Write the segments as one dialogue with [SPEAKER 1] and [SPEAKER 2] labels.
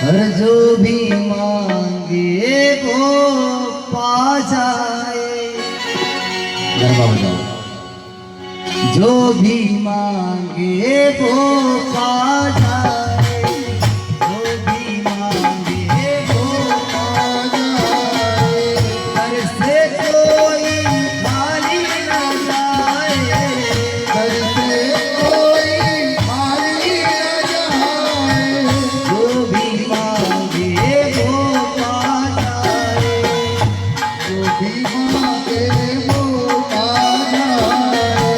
[SPEAKER 1] हर जो भी मांगे वो पा जाए। गरबा बजाओ। जो भी मांगे वो पा जाए, जो भी मांगे वो पा जाए। घर से कोई खाली न जाए, घर से कोई खाली न जाए। जो भी मांगे वो पा जाए, जो भी मांगे वो पा जाए।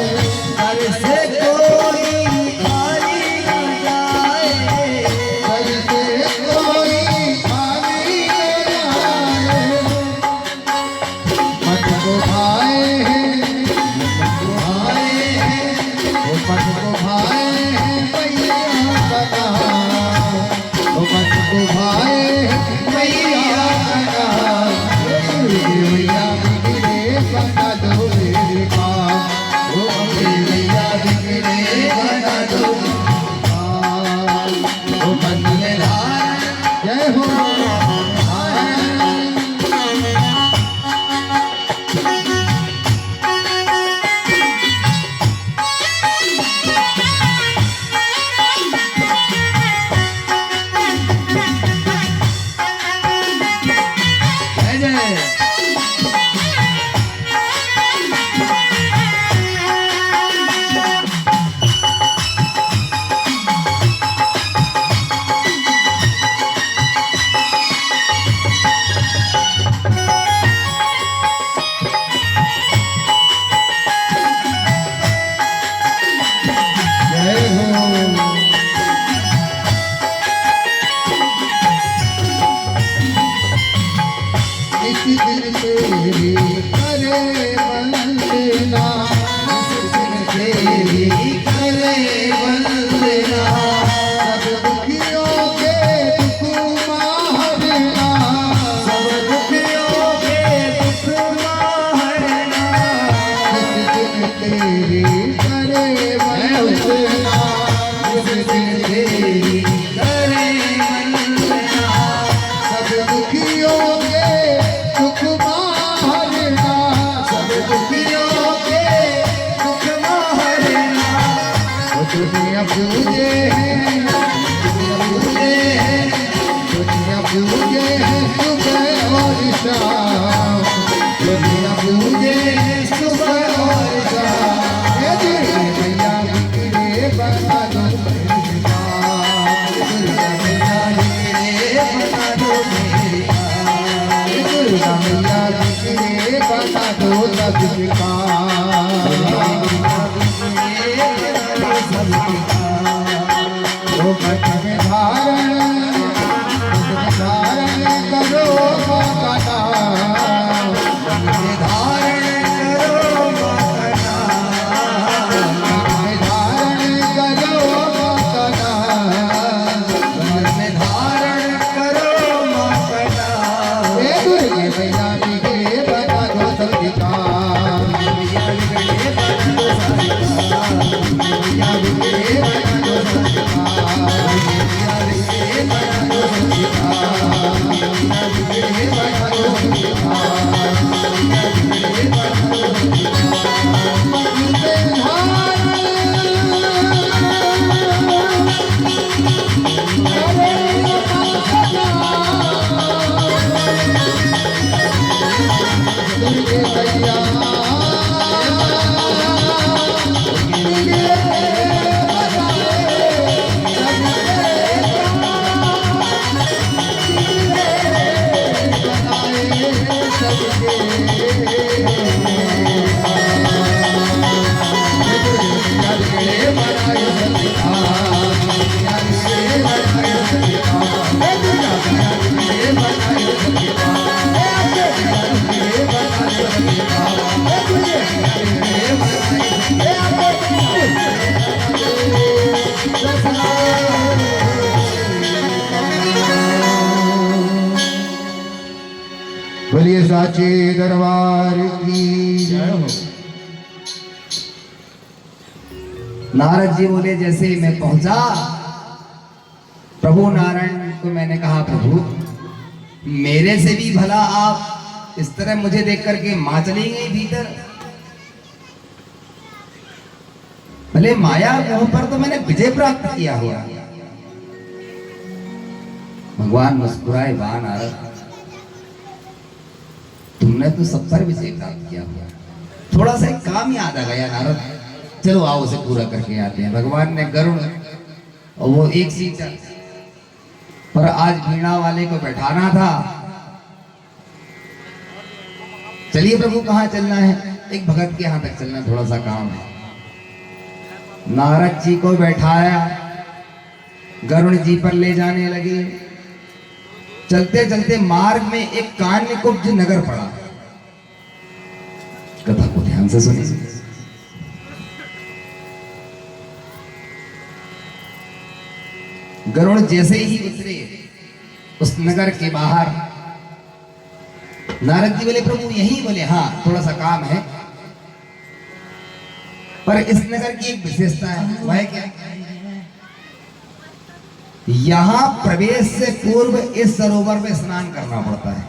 [SPEAKER 1] घर से कोई खाली न जाए, घर से कोई खाली न जाए। मत को भाए हैं, भाए हैं, वो मत को भाए हैं मैया का नाम, वो मत को भाए हैं मैया का नाम। मैया बिगड़े बना दो मेरे काम, वो मैया बिगड़े बना दो काम। वो मन में धारण जय हो जय जय। जय हो। इस दिन तेरी करे वंदना, इस दिन तेरी करे वंदना। सब दुखियों के दुख माहरना, सब दुखियों के दुख माहरना। इस दिन तेरी करे वंदना, इस दिन तेरी करे वंदना। सब दुखियों के दुख माहरना, सब दुखियों के दुख माहरना। वो दुनिया पूजे हैं, दुनिया पूजे हैं, दुनिया पूजे हैं सुबह और शाम, दुनिया पूजे हैं सुबह और शाम। ये दुर्गा मैया बिगड़े बना दो मेरे काम, दुर्गा मैया बिगड़े बना दो मेरे काम। दुर्गा मैया बिगड़े बना दो सबके काम। वो मत में धारण करो माता नाम, में धारण करो माता नाम, में धारण करो माता नाम, में धारण करो माता नाम। हे दुर्गे मैया बिगड़े बना दो सबके काम, मैया बिगड़े बना दो सबके काम, मैया बिगड़े बना दो सबके काम, मैया बिगड़े बना दो सबके काम, मैया बिगड़े बना दो सबके काम, मैया बिगड़े बना दो सबके काम। में धारण दुर्गे मैया बोलिए साचे दरबार की जय हो। नारद जी बोले जैसे ही मैं पहुंचा, प्रभु नारायण को मैंने कहा प्रभु मेरे से भी भला आप इस तरह मुझे देख करके मां चली गई भीतर। भले माया मोह पर तो मैंने विजय प्राप्त किया हुआ। भगवान मुस्कुराए, वाह नारद तुमने तो सब पर विजय प्राप्त किया हुआ। थोड़ा सा एक काम याद आ गया नारद, चलो आओ उसे पूरा करके आते हैं। भगवान ने गरुड़ और वो एक सीट पर आज वीणा वाले को बैठाना था। चलिए प्रभु कहाँ चलना है? एक भगत के यहाँ तक चलना, थोड़ा सा काम है। नारद जी को बैठाया, गरुड़ जी पर ले जाने लगे। चलते चलते मार्ग में एक कान्यकुब्ज नगर पड़ा। कथा को ध्यान से सुनिए। गरुड़ जैसे ही उतरे उस नगर के बाहर, नारद जी बोले प्रभु यहीं? बोले हाँ, थोड़ा सा काम है। पर इस नगर की एक विशेषता है, वह क्या? यहां प्रवेश से पूर्व इस सरोवर में स्नान करना पड़ता है।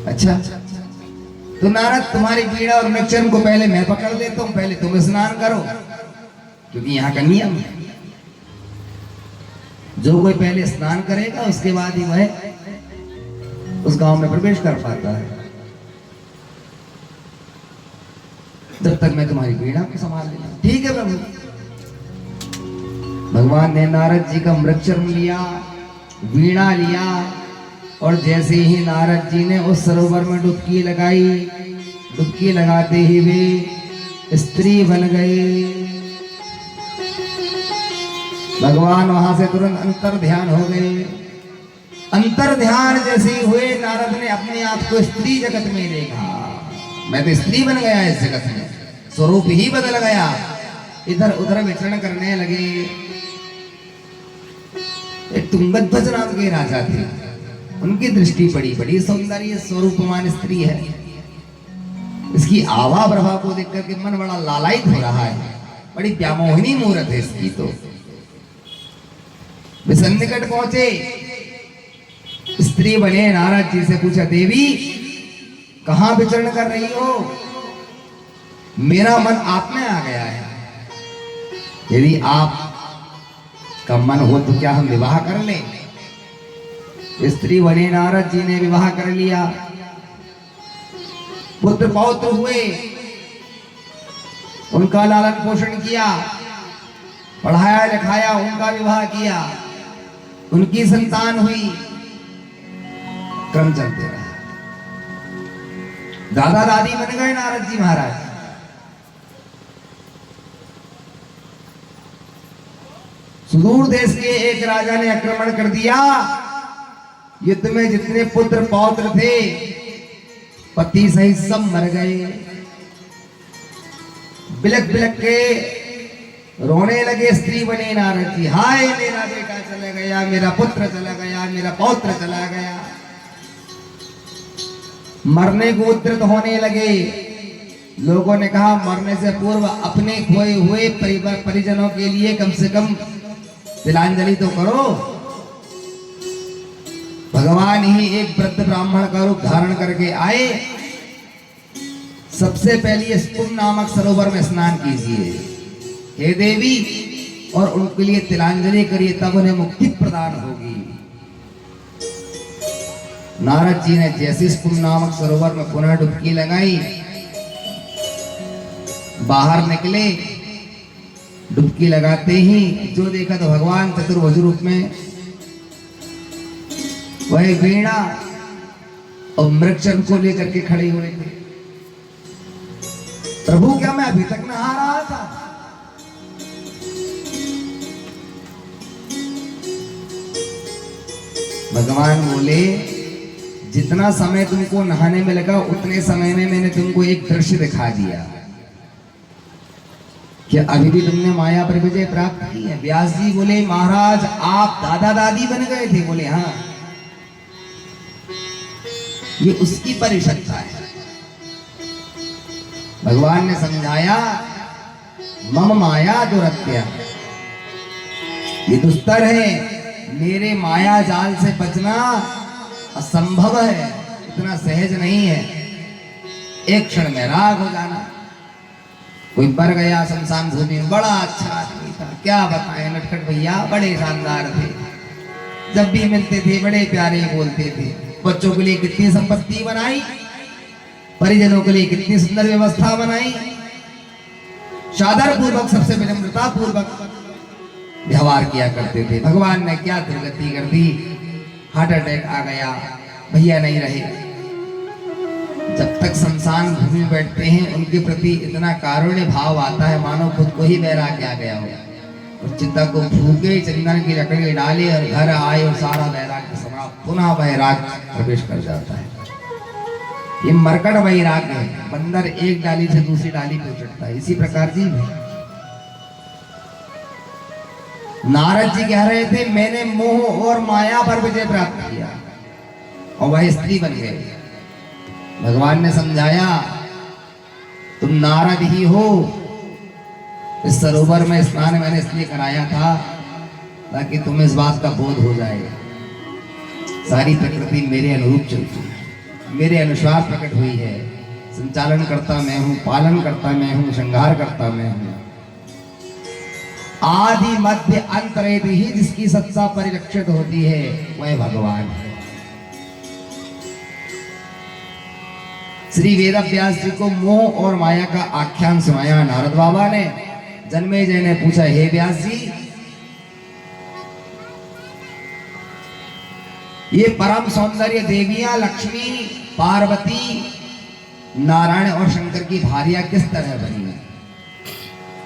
[SPEAKER 1] अच्छा, तो नारद तुम्हारी पीड़ा और मृक्षण को पहले मैं पकड़ लेता हूं, पहले तुम स्नान करो, क्योंकि यहां का नियम है जो कोई पहले स्नान करेगा उसके बाद ही वह उस गांव में प्रवेश कर पाता है। जब तक मैं तुम्हारी पीड़ा को संभाल लेता। ठीक है प्रभु। भगवान ने नारद जी का मृक्षण लिया, वीणा लिया, और जैसे ही नारद जी ने उस सरोवर में डुबकी लगाई, डुबकी लगाते ही वे स्त्री बन गए। भगवान वहां से तुरंत अंतर ध्यान हो गए। अंतर ध्यान जैसे ही हुए, नारद ने अपने आप को स्त्री जगत में देखा। मैं तो स्त्री बन गया इस जगत में, स्वरूप ही बदल गया। इधर उधर विचरण करने लगे। एक तुंगध्वज नाम के राजा थे, उनकी दृष्टि पड़ी, बड़ी सौंदर्य स्वरूपमान स्त्री है। इसकी आभा प्रभा को देख करके मन बड़ा लालायित हो रहा है। बड़ी व्यामोहिनी मूर्त है इसकी। तो वे सन्निकट पहुंचे, स्त्री बने, नारद जी से पूछा देवी कहां विचरण कर रही हो? मेरा मन आप में आ गया है। यदि आप का मन हो तो क्या हम विवाह कर लें? स्त्री बने, नारद जी ने विवाह कर लिया। पुत्र पौत्र हुए, उनका लालन पोषण किया, पढ़ाया लिखाया, उनका विवाह किया, उनकी संतान हुई। क्रम चलते रहा। दादा दादी बन गए नारद जी महाराज। सुदूर देश के एक राजा ने आक्रमण कर दिया। युद्ध में जितने पुत्र पौत्र थे, पति सहित सब मर गए। बिलक बिलक के रोने लगे स्त्री बने नारद जी। हाय मेरा बेटा चला गया, मेरा पुत्र चला गया, मेरा पौत्र चला गया। मरने को उद्यत होने लगे। लोगों ने कहा मरने से पूर्व अपने खोए हुए परिजनों के लिए कम से कम तिलांजलि तो करो। भगवान ही एक वृद्ध ब्राह्मण का रूप धारण करके आए। सबसे पहले स्पुन नामक सरोवर में स्नान कीजिए हे देवी, और उनके लिए तिलांजलि करिए, तब उन्हें मुक्ति प्रदान होगी। नारद जी ने जैसे स्पुन नामक सरोवर में पुनः डुबकी लगाई, बाहर निकले। डुबकी लगाते ही जो देखा तो भगवान चतुर्भुज रूप में वह वीणा और मृक्षण को लेकर के खड़े हुए थे। प्रभु क्या मैं अभी तक नहा रहा था? भगवान बोले जितना समय तुमको नहाने में लगा उतने समय में मैंने तुमको एक दृश्य दिखा दिया। क्या अभी भी तुमने माया पर विजय प्राप्त की है? व्यास जी बोले महाराज आप दादा दादी बन गए थे? बोले हाँ। ये उसकी परिशक्ता है। भगवान ने समझाया मम माया दुरत्या, ये दुस्तर है, मेरे माया जाल से बचना असंभव है, इतना सहज नहीं है। एक क्षण में राग हो जाना। कोई मर गया शमशान भूमि में, बड़ा अच्छा आदमी था, क्या बताएं, नटखट भैया बड़े शानदार थे, जब भी मिलते थे बड़े प्यारे बोलते थे, बच्चों के लिए कितनी संपत्ति बनाई, परिजनों के लिए कितनी सुंदर व्यवस्था बनाई, सादर पूर्वक सबसे विनम्रता पूर्वक व्यवहार किया करते थे। भगवान ने क्या दुर्गति कर दी, हार्ट अटैक आ गया, भैया नहीं रहे। जब तक शमशान भूमि में बैठते हैं उनके प्रति इतना कारुण्य भाव आता है मानो खुद को ही वैराग्य आ गया हो। और चिता को फूके, चंदन की लकड़ी डाले और घर आए और सारा वैराग्य समाप्त, पुनः वैराग्य प्रवेश कर जाता है। ये मरकट वैराग्य है, बंदर एक डाली से दूसरी डाली पे चढ़ता है, इसी प्रकार जीव है। नारद जी कह रहे थे मैंने मोह और माया पर विजय प्राप्त किया और वह स्त्री बन गए। भगवान ने समझाया तुम नारद ही हो, इस सरोवर में स्नान मैंने इसलिए कराया था ताकि तुम्हें इस बात का बोध हो जाए, सारी प्रकृति मेरे अनुरूप चलती है, मेरे अनुसार प्रकट हुई है, संचालन करता मैं हूं, पालन करता मैं हूं, श्रृंगार करता मैं हूं। आदि मध्य अंत रहती ही जिसकी सत्ता परिलक्षित होती है वह भगवान है। श्री वेद व्यास जी को मोह और माया का आख्यान सुनाया नारद बाबा ने। जन्मेजय ने पूछा हे व्यास जी, ये परम सौंदर्य देवियां लक्ष्मी, पार्वती, नारायण और शंकर की भारिया किस तरह बनी है?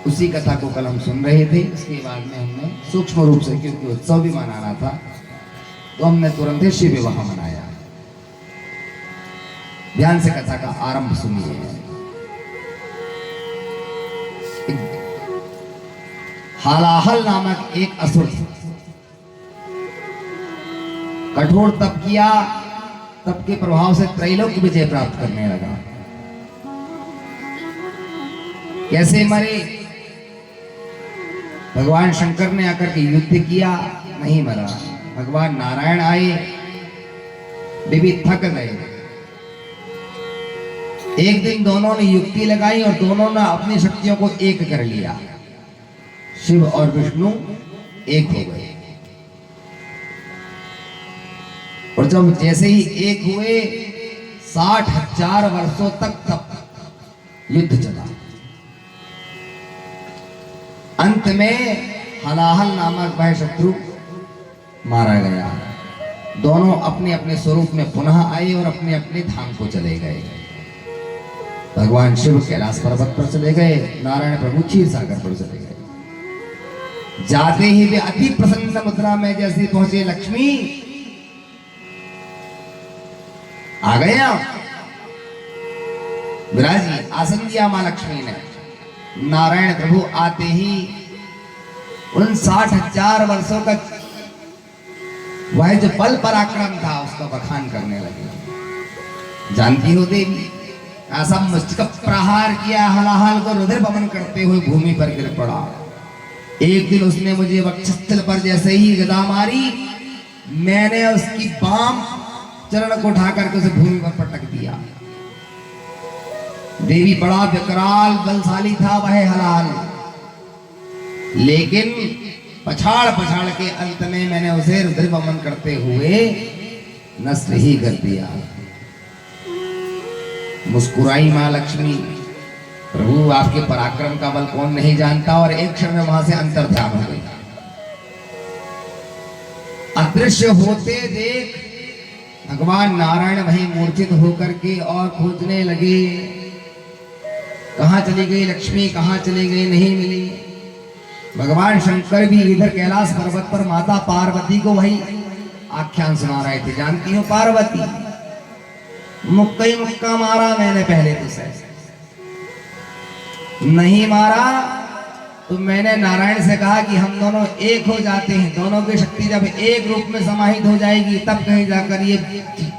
[SPEAKER 1] उसी कथा को कल हम सुन रहे थे। इसके बाद में हमने सूक्ष्म रूप से, क्योंकि उत्सव भी मनाना था, तो हमने तुरंत ही शिव विवाह मनाया। ध्यान से कथा का आरंभ सुनिए। हालाहल नामक एक असुर कठोर तप किया, तप के प्रभाव से त्रैलोक्य विजय प्राप्त करने लगा। कैसे मरे? भगवान शंकर ने आकर के युद्ध किया, नहीं मरा। भगवान नारायण आए, वे भी थक गए। एक दिन दोनों ने युक्ति लगाई और दोनों ने अपनी शक्तियों को एक कर लिया। शिव और विष्णु एक हो गए। और जब जैसे ही एक हुए 60,000 वर्षों तक तप युद्ध चला। अंत में हलाहल नामक वह शत्रु मारा गया। दोनों अपने अपने स्वरूप में पुनः आए और अपने अपने धाम को चले गए। भगवान शिव कैलाश पर्वत पर चले गए, नारायण प्रभु क्षीर सागर पर चले गए। जाते ही वे अति प्रसन्न मुद्रा में जैसे पहुंचे, लक्ष्मी आ गया। विराजी आसन दिया मां लक्ष्मी ने। नारायण प्रभु आते ही उन 60,000 वर्षों का वह जो बल पराक्रम था उसका बखान करने लगे। जानती हो देवी, ऐसा मस्तक प्रहार किया, हलाहल को रुधिर पवन करते हुए भूमि पर गिर पड़ा। एक दिन उसने मुझे वक्षस्थल पर जैसे ही गदा मारी, मैंने उसकी बाम चरण को उठा करके उसे भूमि पर पटक दिया। देवी बड़ा विकराल बलशाली था वह हलाहल, लेकिन पछाड़ पछाड़ के अंत में मैंने उसे रुधिर पवन करते हुए नष्ट ही कर दिया। मुस्कुराई मां लक्ष्मी, प्रभु आपके पराक्रम का बल कौन नहीं जानता, और एक क्षण में वहां से अंतर्ध्यान हो गई। अदृश्य होते देख भगवान नारायण वहीं मूर्छित होकर के और खोजने लगे, कहां चली गई लक्ष्मी, कहां चली गई, नहीं मिली। भगवान शंकर भी इधर कैलाश पर्वत पर माता पार्वती को वही आख्यान सुना रहे थे। जानती हो पार्वती, मुक्का ही मुक्का मारा मैंने पहले तुझसे, नहीं मारा तो मैंने नारायण से कहा कि हम दोनों एक हो जाते हैं। दोनों की शक्ति जब एक रूप में समाहित हो जाएगी तब कहीं जाकर ये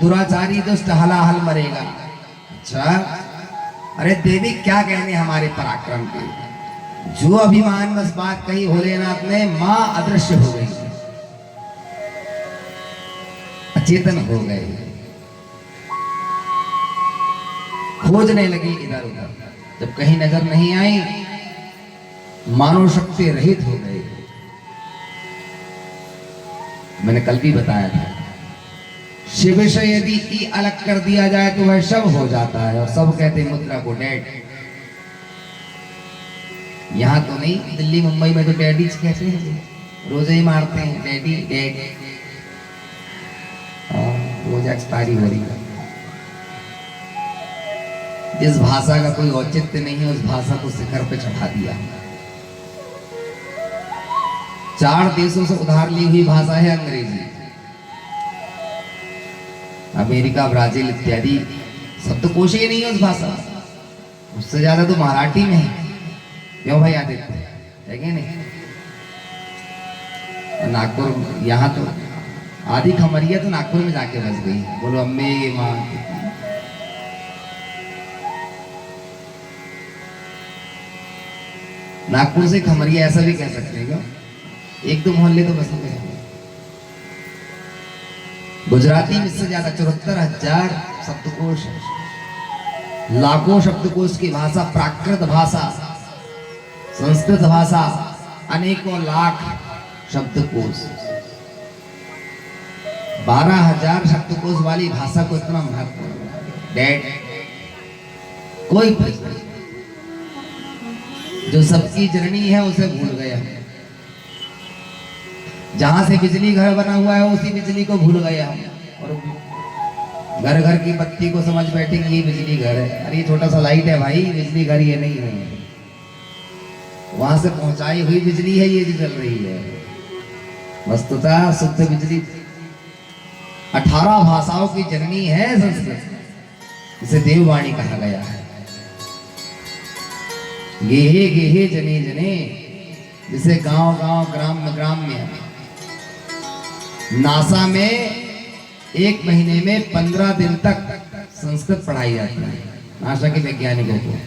[SPEAKER 1] दुराचारी दुष्ट हलाहल मरेगा। अच्छा, अरे देवी क्या कहने हमारे पराक्रम के, जो अभिमान बस बात कही भोलेनाथ ने, मां अदृश्य हो गई, अचेतन हो गए, खोजने लगी इधर उधर। जब कहीं नजर नहीं आई, मानव शक्ति रहित हो गए। मैंने कल भी बताया था, शिव से यदि ई अलग कर दिया जाए तो वह शव हो जाता है, और सब कहते हैं मुद्रा को डेड। यहां तो नहीं, दिल्ली मुंबई में तो डैडी कहते हैं, रोजे ही मारते हैं डैडी डेड, रोज एक्सपायरी हो रही है। जिस भाषा का कोई औचित्य नहीं है, उस भाषा को शिखर पे चढ़ा दिया। 4 देशों से उधार ली हुई भाषा है अंग्रेजी। अमेरिका, ब्राजील इत्यादि शब्दकोश ही नहीं है उस भाषा। उससे ज्यादा तो मराठी में है। क्यों भाई आदित्य, है कि नहीं? नागपुर, यहाँ तो आधी खमरिया तो नागपुर में जाके बस गई। बोलो अम्बे माँ। नागपुर से खमरिया ऐसा भी कह सकते हैं क्या? एक दो मोहल्ले तो बस गए। गुजराती में इससे ज्यादा 74,000 शब्दकोश, लाखों शब्दकोश की भाषा, प्राकृत भाषा, संस्कृत भाषा, अनेकों लाख शब्दकोश। 12,000 शब्दकोश वाली भाषा को इतना महत्व डेड। कोई प्रश्न, जो सबकी जननी है उसे भूल गया। जहां से बिजली घर बना हुआ है उसी बिजली को भूल गया। और घर घर की बत्ती को समझ बैठेंगे ये बिजली घर है। अरे ये छोटा सा लाइट है भाई, बिजली घर ये नहीं है। वहां से पहुंचाई हुई बिजली है ये जो चल रही है। वस्तुतः शुद्ध बिजली 18 भाषाओं की जननी है संस्कृत, इसे देववाणी कहा गया है। गेहे गेहे जने जने, जिसे गांव गांव ग्राम में ग्राम में। नासा में 1 महीने में 15 दिन तक संस्कृत पढ़ाई जाती है, नासा के वैज्ञानिकों को।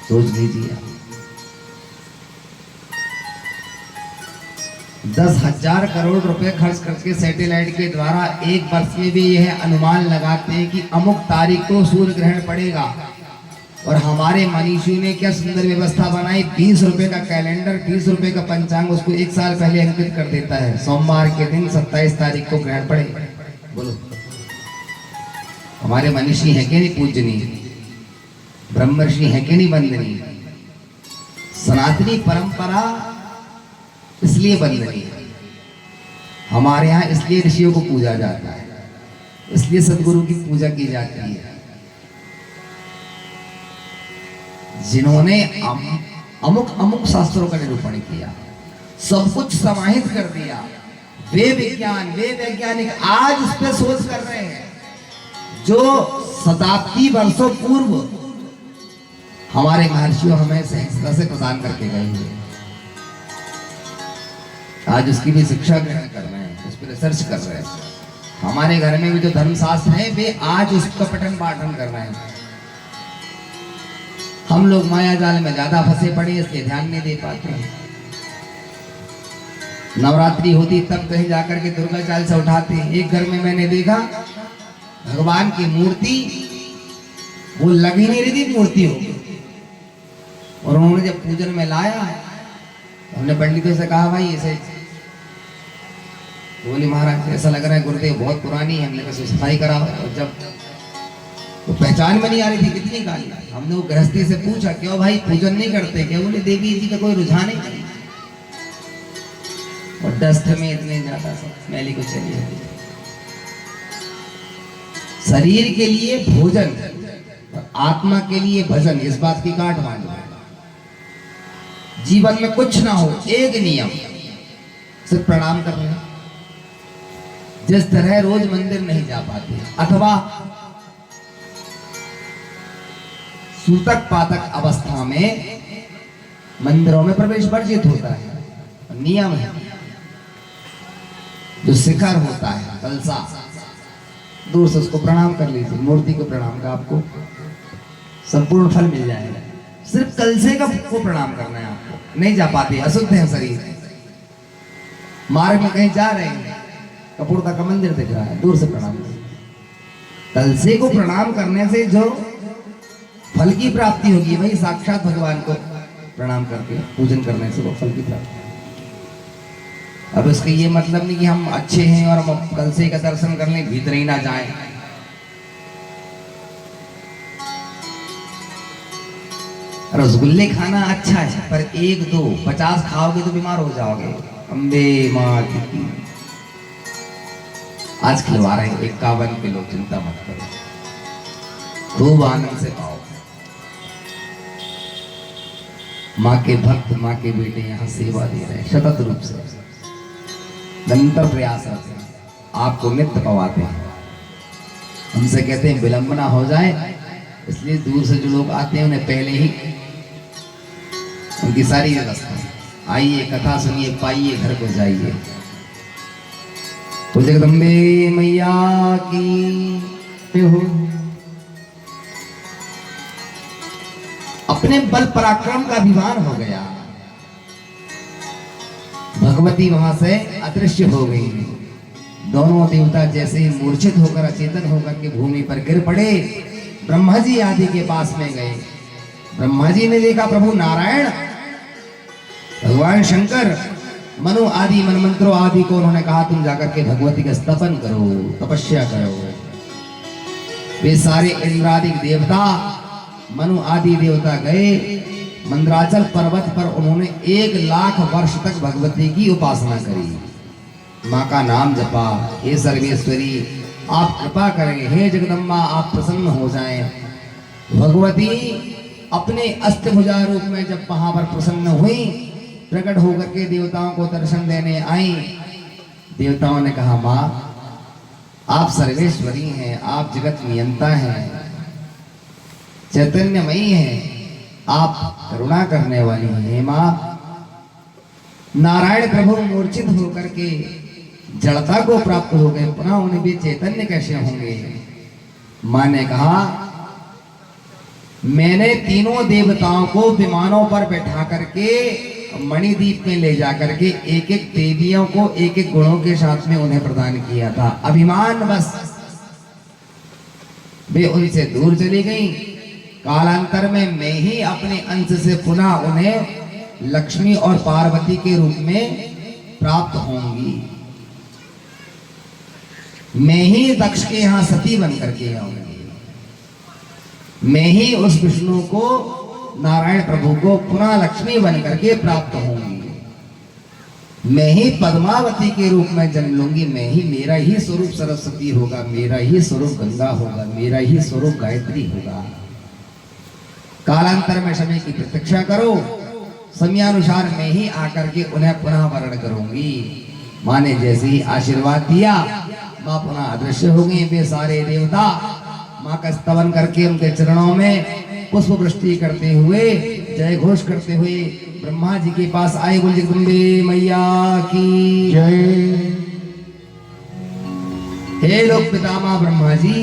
[SPEAKER 1] सोच लीजिए, 10,000 करोड़ रुपए खर्च करके सैटेलाइट के द्वारा 1 वर्ष में भी यह अनुमान लगाते हैं कि अमुक तारीख को सूर्य ग्रहण पड़ेगा। और हमारे मनीषियों ने क्या सुंदर व्यवस्था बनाई, 20 रुपए का कैलेंडर, 20 रुपए का पंचांग उसको 1 साल पहले अंकित कर देता है। सोमवार के दिन 27 तारीख को ग्रहण पड़े। बोलो, हमारे मनीषी हैं कि नहीं पूजनीय, ब्रह्मर्षि हैं कि नहीं वंदनीय। सनातनी परंपरा इसलिए वंदनीय है, हमारे यहाँ इसलिए ऋषियों को पूजा जाता है, इसलिए सदगुरु की पूजा की जाती है, जिन्होंने अमुक अमुक शास्त्रों का निरूपण किया, सब कुछ समाहित कर दिया। वे विज्ञान, वे वैज्ञानिक आज उस पर शोध कर रहे हैं जो शताब्दी वर्षों पूर्व हमारे महर्षियों हमें सहजता से प्रदान करके गए हैं। आज उसकी भी शिक्षा ग्रहण कर रहे हैं, उस पर रिसर्च कर रहे हैं। हमारे घर में भी जो धर्मशास्त्र है वे आज उसका पठन पाठन कर रहे हैं। हम लोग माया जाल में ज्यादा फंसे पड़े, इसलिए ध्यान नहीं दे पाते हैं। नवरात्रि होती तब कहीं जाकर के दुर्गा चाल से उठाते हैं। एक घर में मैंने देखा भगवान की मूर्ति वो लग ही नहीं रही थी, मूर्ति हो गई। और उन्होंने जब पूजन में लाया, हमने पंडितों से कहा भाई ऐसे, बोले महाराज ऐसा लग रहा है गुरुदेव बहुत पुरानी है। हमने कहा सफाई कराओ। और जब तो पहचान में नहीं आ रही थी, कितनी काली। हमने वो गृहस्थी से पूछा क्यों भाई पूजन नहीं करते क्या? बोले देवी जी का कोई रुझान नहीं। और डस्ट में इतने ज्यादा स्मेली को चली। शरीर के लिए भोजन, आत्मा के लिए भजन, इस बात की गांठ बांधो। जीवन में कुछ ना हो, एक नियम, सिर्फ प्रणाम कर रहे। जिस तरह रोज मंदिर नहीं जा पाते अथवा सूतक पातक अवस्था में मंदिरों में प्रवेश वर्जित होता है, नियम है। जो शिखर होता है कलसा, दूर से उसको प्रणाम कर लीजिए। मूर्ति को प्रणाम का आपको संपूर्ण फल मिल जाएगा। सिर्फ कलसे को प्रणाम करना है आपको, नहीं जा पाते, अशुद्ध है शरीर। मार्ग में कहीं जा रहे हैं, कपूरता का मंदिर दिख रहा है, दूर से प्रणाम करें। कलसे को प्रणाम करने से जो फल की प्राप्ति होगी वही साक्षात भगवान को प्रणाम करके पूजन करने से वो फल की प्राप्ति। अब इसका ये मतलब नहीं कि हम अच्छे हैं और हम कलसे का दर्शन कर लें, भीतर ही ना जाएं। रसगुल्ले खाना अच्छा है, पर 1 2 50 खाओगे तो बीमार हो जाओगे। अम्बे माँ की आज खिलवा रहे हैं 51 किलो, चिंता मत करो, खूब आनंद से खाओ। माँ के भक्त, माँ के बेटे यहाँ सेवा दे रहे हैं सतत रूप से, निरंतर प्रयास करते हैं, आपको नित्य पवाते हैं। हमसे कहते हैं विलंब ना हो जाए, इसलिए दूर से जो लोग आते हैं उन्हें पहले ही उनकी सारी व्यवस्था, आइए कथा सुनिए, पाइए, घर को जाइए। तो जगदम्बे मैया की हो। अपने बल पराक्रम का अभिमान हो गया, भगवती वहां से अदृश्य हो गई। दोनों देवता जैसे मूर्छित होकर अचेतन होकर के भूमि पर गिर पड़े, ब्रह्मा जी आदि के पास में गए। ब्रह्मा जी ने देखा प्रभु नारायण, भगवान शंकर, मनु आदि मनमंत्रों आदि को उन्होंने कहा तुम जाकर के भगवती का स्तपन करो, तपस्या करो। वे सारे इंद्रादि देवता, मनु आदि देवता गए मंदराचल पर्वत पर, उन्होंने 1 लाख वर्ष तक भगवती की उपासना करी, माँ का नाम जपा। हे सर्वेश्वरी आप कृपा करें, हे जगदम्बा आप प्रसन्न हो जाएं। भगवती अपने अष्टभुजा रूप में जब वहां पर प्रसन्न हुई, प्रकट होकर के देवताओं को दर्शन देने आई। देवताओं ने कहा माँ आप सर्वेश्वरी हैं, आप जगत नियंता हैं, चैतन्यमयी हैं, आप करुणा करने वाली हैं। माँ नारायण प्रभु मूर्छित होकर के जड़ता को प्राप्त हो गए, पुनः उन्हें भी चैतन्य कैसे होंगे? माँ ने कहा मैंने तीनों देवताओं को विमानों पर बैठा करके मणिद्वीप में ले जाकर के 1-1 देवियों को 1-1 गुणों के साथ में उन्हें प्रदान किया था। अभिमान बस वे उनसे दूर चली गई। कालांतर में मैं ही अपने अंश से पुनः उन्हें लक्ष्मी और पार्वती के रूप में प्राप्त होंगी। मैं ही दक्ष के यहाँ सती बन करके आऊंगी, मैं ही उस विष्णु को, नारायण प्रभु को पुनः लक्ष्मी बन करके प्राप्त होंगी। मैं ही पद्मावती के रूप में जन्म लूंगी, मैं ही, मेरा ही स्वरूप सरस्वती होगा, मेरा ही स्वरूप गंगा होगा, मेरा ही स्वरूप गायत्री होगा। कालांतर में समय की प्रतीक्षा करो, समयानुसार मैं ही आकर के उन्हें पुनः वर्ण करूंगी। माँ ने जैसे ही आशीर्वाद दिया, माँ पुनः अदृश्य हो गई। वे सारे देवता माँ का स्तवन करके उनके चरणों में पुष्प वृष्टि करते हुए, जय घोष करते हुए ब्रह्मा जी के पास आए। बोल जगदम्बे मैया की जय। हे लोक पितामह ब्रह्मा जी,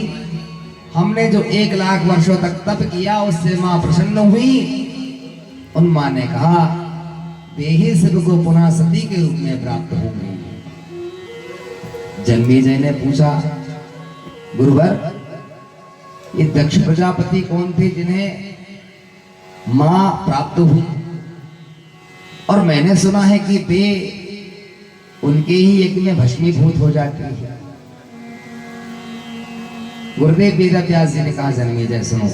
[SPEAKER 1] हमने जो 1 लाख वर्षों तक तप किया उससे माँ प्रसन्न हुई। उन माँ ने कहा वे ही शिव को पुनः सती के रूप में प्राप्त होंगे। जन्मेजय ने पूछा गुरुवर ये दक्ष प्रजापति कौन थे जिन्हें मां प्राप्त हुई? और मैंने सुना है कि वे उनके ही यज्ञ में भस्मीभूत हो जाती है। गुरुदेव वेदव्यास जी ने कहा जन्मेजय सुनो,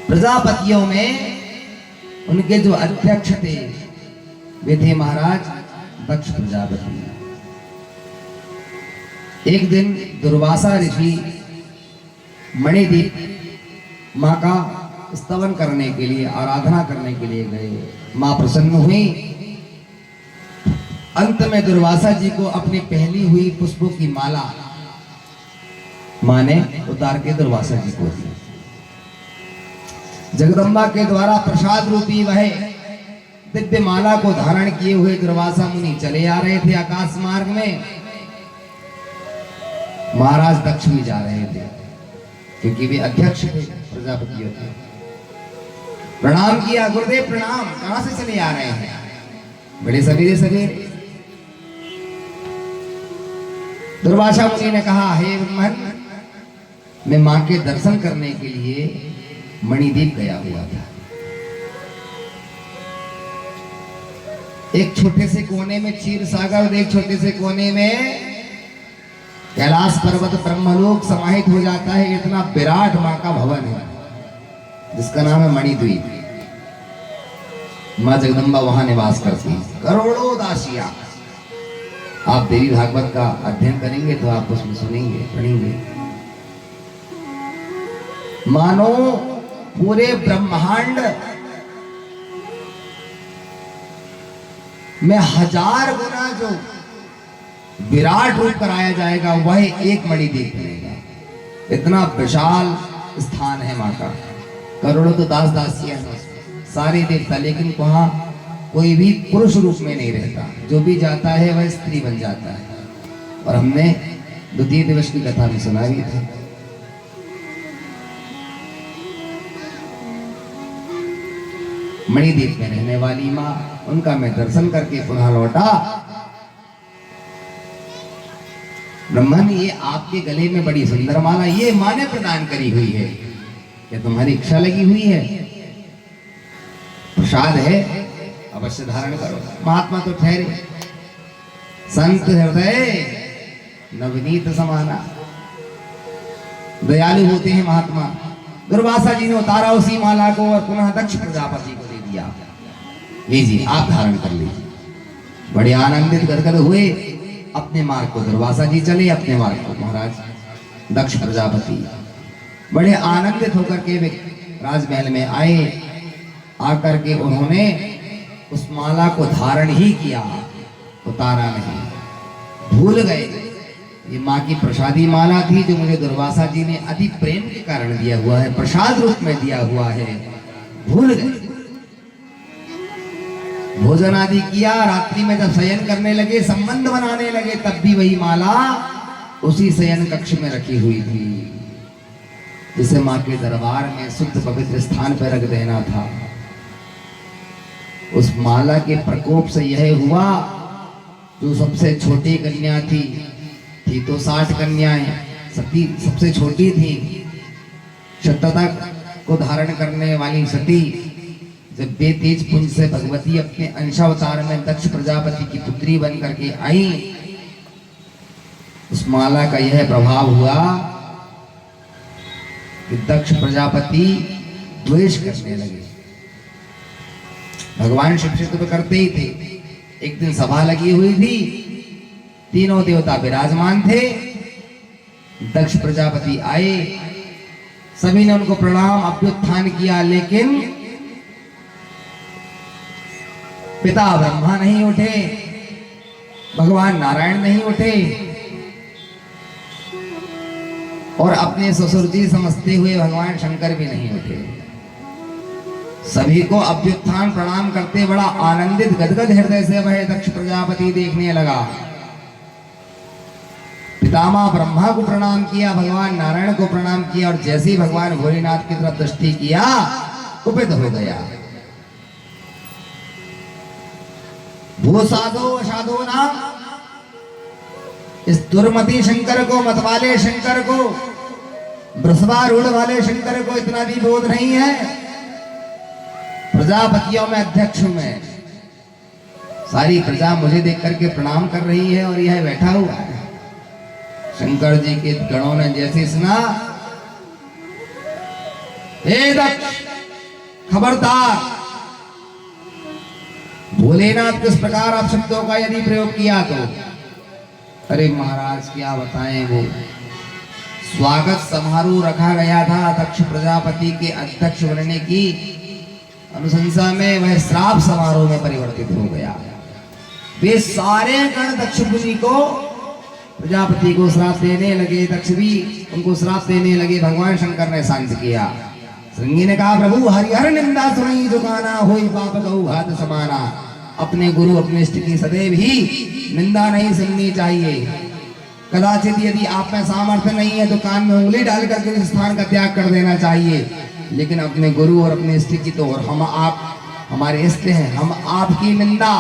[SPEAKER 1] प्रजापतियों में उनके जो अध्यक्ष थे वे थे महाराज दक्ष प्रजापति। एक दिन दुर्वासा ऋषि मणिद्वीप माँ का स्तवन करने के लिए, आराधना करने के लिए गए। माँ प्रसन्न हुई। अंत में दुर्वासा जी को अपनी पहली हुई पुष्पों की माला माँ ने उतार के दुर्वासा जी को दी। जगदम्बा के द्वारा प्रसाद रूपी वह दिव्य माला को धारण किए हुए दुर्वासा मुनि चले आ रहे थे आकाश मार्ग में। महाराज दक्ष भी जा रहे थे क्योंकि वे अध्यक्ष थे, प्रजापतियों थे। प्रणाम किया, गुरुदेव प्रणाम, कहां से चले आ रहे हैं? बड़े सवेरे सवेरे। दुर्वासा मुनि ने कहा, हे ब्रह्मन, मैं मां के दर्शन करने के लिए मणिद्वीप गया हुआ था। एक छोटे से कोने में क्षीर सागर, एक छोटे से कोने में कैलाश पर्वत ब्रह्मलोक समाहित हो जाता है। इतना विराट मां का भवन है जिसका नाम है मणिद्वीप। मां जगदम्बा वहां निवास करती है। करोड़ों दासियां। आप देवी भागवत का अध्ययन करेंगे तो आप उसमें सुनेंगे, पढ़ेंगे। मानो पूरे ब्रह्मांड में 1000 गुना जो विराट रूप कराया जाएगा वह एक मणिद्वीप बनेगा। इतना विशाल स्थान है मां का। करोड़ों तो दास दासियां हैं, सारे देवता, लेकिन वहां कोई भी पुरुष रूप में नहीं रहता। जो भी जाता है वह स्त्री बन जाता है। और हमने द्वितीय दिवस की कथा भी सुनाई थी। मणिद्वीप में रहने वाली मां, उनका मैं दर्शन करके पुनः लौटा। ब्रह्मन, ये आपके गले में बड़ी सुंदर माला ये मां ने प्रदान करी हुई है, क्या तुम्हारी इच्छा लगी हुई है? प्रसाद है, अवश्य धारण करो। महात्मा तो ठहरे, संत हृदय नवनीत समाना, दयालु होते हैं महात्मा। दुर्वासा जी ने उतारा उसी माला को और पुनः दक्ष प्रजापति को दे दिया। लीजिए, आप धारण कर लीजिए। बड़े आनंदित गदगद हुए। अपने मार्ग को दुर्वासा जी चले, अपने मार्ग को महाराज दक्ष प्रजापति बड़े आनंदित होकर के राजमहल में आए। आकर के उन्होंने उस माला को धारण ही किया, उतारा नहीं। भूल गए ये माँ की प्रसादी माला थी जो मुझे दुर्वासा जी ने अति प्रेम के कारण दिया हुआ है, प्रसाद रूप में दिया हुआ है। भूल गए। भोजन आदि किया। रात्रि में जब शयन करने लगे, संबंध बनाने लगे, तब भी वही माला उसी शयन कक्ष में रखी हुई थी जिसे माँ के दरबार में शुद्ध पवित्र स्थान पर रख देना था। उस माला के प्रकोप से यह हुआ, जो सबसे छोटी कन्या थी तो 60 कन्याएं, सती सबसे छोटी थी। शतता को धारण करने वाली सती जब बेतेज पुंज से भगवती अपने अंशावतार में दक्ष प्रजापति की पुत्री बन करके आई, उस माला का यह प्रभाव हुआ कि दक्ष प्रजापति द्वेष करने लगे। भगवान शिक्षित तो करते ही थे। एक दिन सभा लगी हुई थी, तीनों देवता विराजमान थे। दक्ष प्रजापति आए, सभी ने उनको प्रणाम अभ्युत्थान किया, लेकिन पिता ब्रह्मा नहीं उठे, भगवान नारायण नहीं उठे, और अपने ससुर जी समझते हुए भगवान शंकर भी नहीं उठे। सभी को अभ्युत्थान प्रणाम करते बड़ा आनंदित गदगद हृदय से वह दक्ष प्रजापति देखने लगा। पितामह ब्रह्मा को प्रणाम किया, भगवान नारायण को प्रणाम किया, और जैसे ही भगवान भोलेनाथ की तरफ दृष्टि किया, कुपित हो गया। भू साधो साधो नाम, इस दुर्मति शंकर को, मतवाले शंकर को, वृषभारूढ़ वाले शंकर को इतना भी बोध नहीं है। प्रजापतियों में अध्यक्ष में सारी प्रजा मुझे देख करके प्रणाम कर रही है और यह बैठा हुआ है। शंकर जी के गणों ने जैसे सुना, हे दक्ष खबरदार, भोलेनाथ किस प्रकार आप शब्दों का यदि प्रयोग किया तो। अरे महाराज क्या बताएं, वो स्वागत समारोह रखा गया था दक्ष प्रजापति के अध्यक्ष बनने की अनुशंसा में, वह श्राप समारोह में परिवर्तित हो गया। वे सारे गण दक्ष मुनि को, प्रजापति को श्राप देने लगे। दक्ष भी उनको श्राप देने लगे। भगवान शंकर ने शांत किया। श्रृंगी ने कहा, प्रभु हरिहर निंदा सुनी दुकाना, होई पाप गौ घात समाना। अपने गुरु अपने इष्ट की सदैव ही निंदा नहीं सुननी चाहिए। कदाचित यदि आप में सामर्थ्य नहीं है तो कान में उंगली डाल करके इस स्थान का त्याग कर देना चाहिए। लेकिन अपने गुरु और अपने इष्ट की तो, और हम आप हमारे इष्ट हैं, हम आपकी निंदा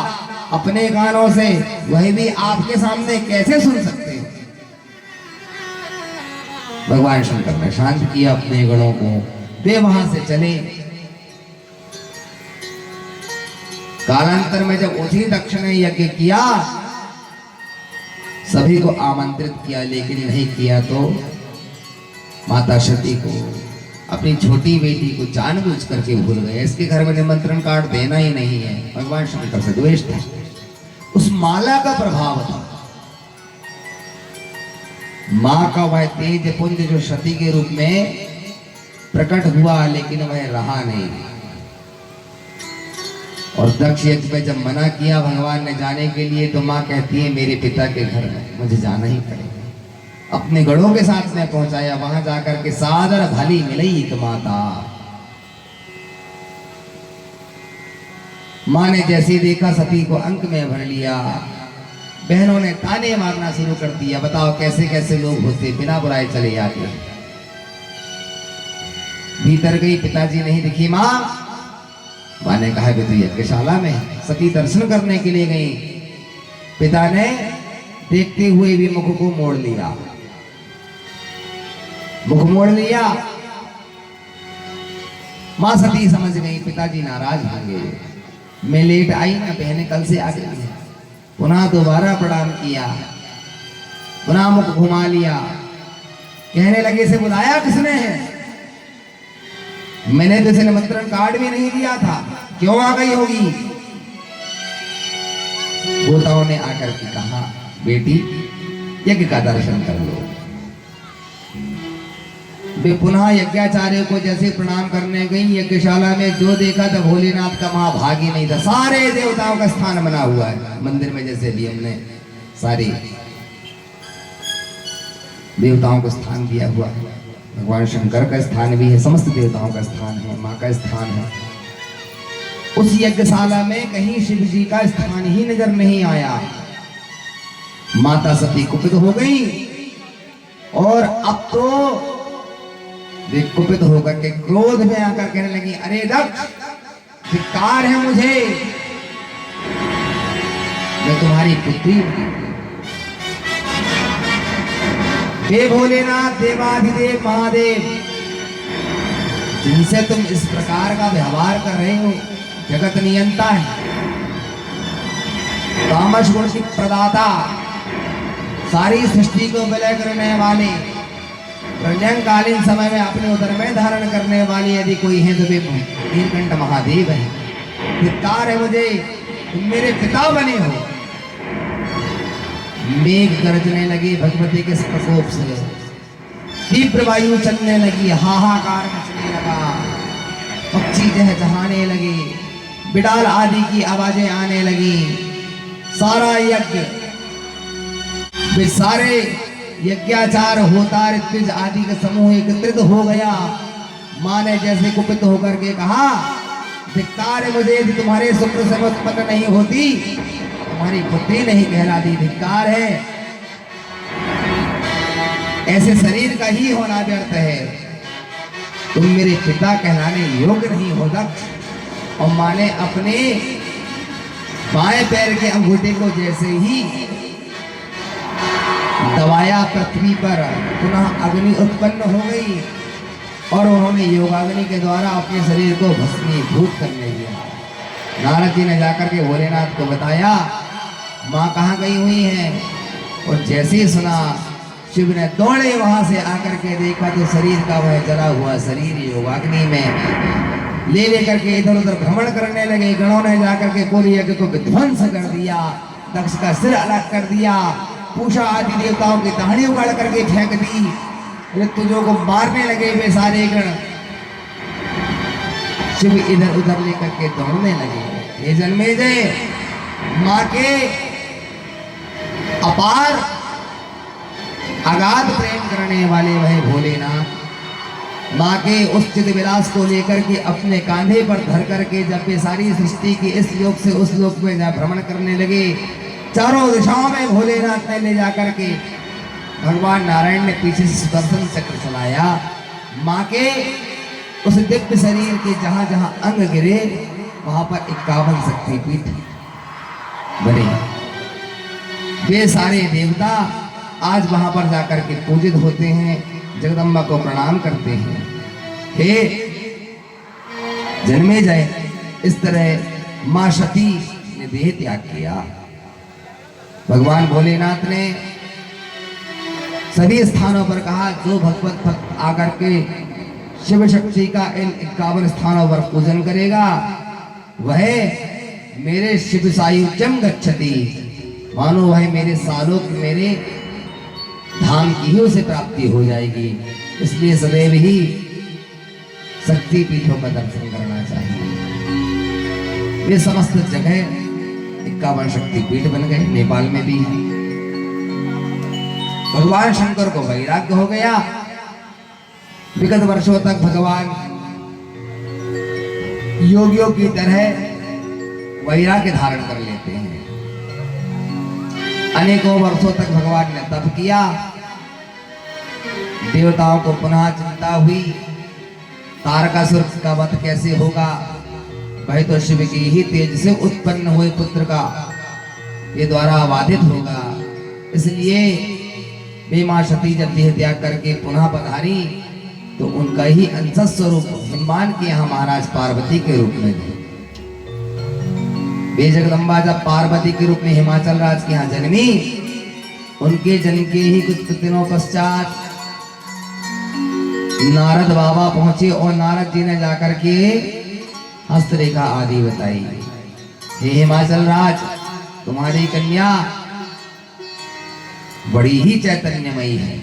[SPEAKER 1] अपने कानों से, वही भी आपके सामने कैसे सुन सकते हैं। भगवान शंकर ने शांत किया अपने गणों को, वे वहां से चले। कालांतर में जब उसी दक्ष ने यज्ञ किया, सभी को आमंत्रित किया, लेकिन नहीं किया तो माता सती को, अपनी छोटी बेटी को जानबूझ करके भूल गए। इसके घर में निमंत्रण कार्ड देना ही नहीं है। भगवान शंकर से द्वेष था, उस माला का प्रभाव था। मां का वह तेज पुंज जो सती के रूप में प्रकट हुआ, लेकिन वह रहा नहीं। और दक्ष यज्ञ में जब मना किया भगवान ने जाने के लिए, तो मां कहती है मेरे पिता के घर में मुझे जाना ही पड़ेगा। अपने गढ़ों के साथ में पहुंचाया, वहां जाकर के सादर भली मिली एक माता। मां ने जैसे देखा सती को अंक में भर लिया। बहनों ने ताने मारना शुरू कर दिया, बताओ कैसे कैसे लोग होते, बिना बुलाए चले जाते। भीतर गई, पिताजी नहीं दिखी। मां ने कहा कि तू यज्ञशाला में। सती दर्शन करने के लिए गई। पिता ने देखते हुए भी मुख को मोड़ लिया, मुख मोड़ लिया। मां सती समझ गई पिताजी नाराज होंगे, मैं लेट आई ना, बहने कल से आ गई है। पुनः दोबारा प्रणाम किया, पुनः मुख घुमा लिया। कहने लगे से बुलाया किसने है? मैंने तो इसे निमंत्रण कार्ड भी नहीं दिया था, क्यों आ गई होगी? गोताओं ने आकर के कहा बेटी यज्ञ का दर्शन कर लो। वे पुनः यज्ञाचार्य को जैसे प्रणाम करने गई, यज्ञशाला में जो देखा था भोलेनाथ का महाभागी नहीं था। सारे देवताओं का स्थान बना हुआ है मंदिर में, जैसे भी हमने सारी देवताओं को स्थान दिया हुआ है। भगवान शंकर का स्थान भी है, समस्त देवताओं का स्थान है, मां का स्थान है। उस यज्ञशाला में कहीं शिव जी का स्थान ही नजर नहीं आया। माता सती कुपित हो गई, और अब तो वे कुपित होकर के क्रोध में आकर कहने लगी, अरे दक्ष, धिक्कार है मुझे, मैं तुम्हारी पुत्री हूं। हे भोलेनाथ देवाधिदेव महादेव, जिनसे तुम इस प्रकार का व्यवहार कर रहे हो, जगत नियंता है, तामस गुण की प्रदाता, सारी सृष्टि को विलय करने वाले, प्रलयकालीन समय में अपने उदर में धारण करने वाली यदि कोई है तो वे नीलकंठ महादेव है। धिक्कार है मुझे, तुम मेरे पिता बने हो। मेघ गरजने लगे भगवती के प्रकोप से, तीव्र वायु चलने लगी, हाहाकार मचने लगा, पक्षी चहचहाने लगे, बिडाल आदि की आवाजें आने लगी। सारा यज्ञ, वे सारे यज्ञाचार होता ऋत्विज आदि का समूह एकत्रित हो गया। मां ने जैसे कुपित होकर के कहा, धिक्कार है मुझे, यदि तुम्हारे शुक्र से उत्पन्न नहीं होती, तुम्हारी पुत्री नहीं कहलाती। धिक्कार है, ऐसे शरीर का ही होना व्यर्थ है, तुम मेरे पिता कहलाने योग्य नहीं हो दक्ष। और मां ने अपने बाएं पैर के अंगूठे को जैसे ही दबाया, पृथ्वी पर पुनः अग्नि उत्पन्न हो गई, और उन्होंने योगाग्नि के द्वारा अपने शरीर को भस्मीभूत करने दिया। नारद जी ने जाकर के भोलेनाथ को बताया माँ कहाँ गई हुई है, और जैसे ही सुना, शिव ने दौड़े वहां से आकर के देखा तो शरीर का वह जला हुआ शरीर योगाग्नि में ले लेकर के इधर उधर भ्रमण करने लगे। गणों ने जाकर के पूरे यज्ञ को विध्वंस कर दिया, दक्ष का सिर अलग कर दिया, पूषा आदि देवताओं की दाढ़ी उगाड़ करके फेंक दी, ऋतुजों को मारने लगे वे सारे गण। शिव इधर उधर लेकर के दौड़ने लगे। ये जन्मेजय, माँ के अपार अगाध प्रेम करने वाले वह भोलेनाथ, माँ के उस चित विलास को लेकर के अपने कांधे पर धर करके जब वे सारी सृष्टि की इस लोक से उस लोक में भ्रमण करने लगे, चारों दिशाओं में भोलेनाथ ने ले जाकर के भगवान नारायण ने पीछे से सुदर्शन चक्र चलाया। माँ के उस दिव्य शरीर के जहां जहां अंग गिरे वहां पर 51 शक्तिपीठ बने। वे सारे देवता आज वहां पर जाकर के पूजित होते हैं, जगदम्बा को प्रणाम करते हैं। हे जन्मेजय, इस तरह मां सती ने देह त्याग किया। भगवान भोलेनाथ ने सभी स्थानों पर कहा, जो भगवत भक्त आकर के शिव शक्ति का इन 51 स्थानों पर पूजन करेगा वह मेरे शिव सायुज्यम गच्छति, मानो वह मेरे सालों की मेरे धाम की ही उसे प्राप्ति हो जाएगी। इसलिए सदैव ही शक्ति पीठों का दर्शन करना चाहिए। ये समस्त जगह 51 शक्ति पीठ बन गए, नेपाल में भी है। भगवान शंकर को वैराग्य हो गया। विगत वर्षों तक भगवान योगियों की तरह वैराग्य धारण कर लेते हैं। अनेकों वर्षों तक भगवान ने तप किया। देवताओं को पुनः चिंता हुई, तारकासुर का वध कैसे होगा, वह तो शिव की ही तेज से उत्पन्न हुए पुत्र का ये द्वारा बाधित होगा। इसलिए वे मां सती जब देह त्याग करके पुनः पधारी तो उनका ही अंश स्वरूप हिमान के यहाँ महाराज पार्वती के रूप में थे। वे जगदम्बा जब पार्वती के रूप में हिमाचल राज के यहाँ जन्मी, उनके जन्म के ही कुछ दिनों पश्चात नारद बाबा पहुंचे और नारद जी ने जाकर के हस्तरेखा आदि बताई। हे हिमाचल राज, तुम्हारी कन्या बड़ी ही चैतन्यमयी है,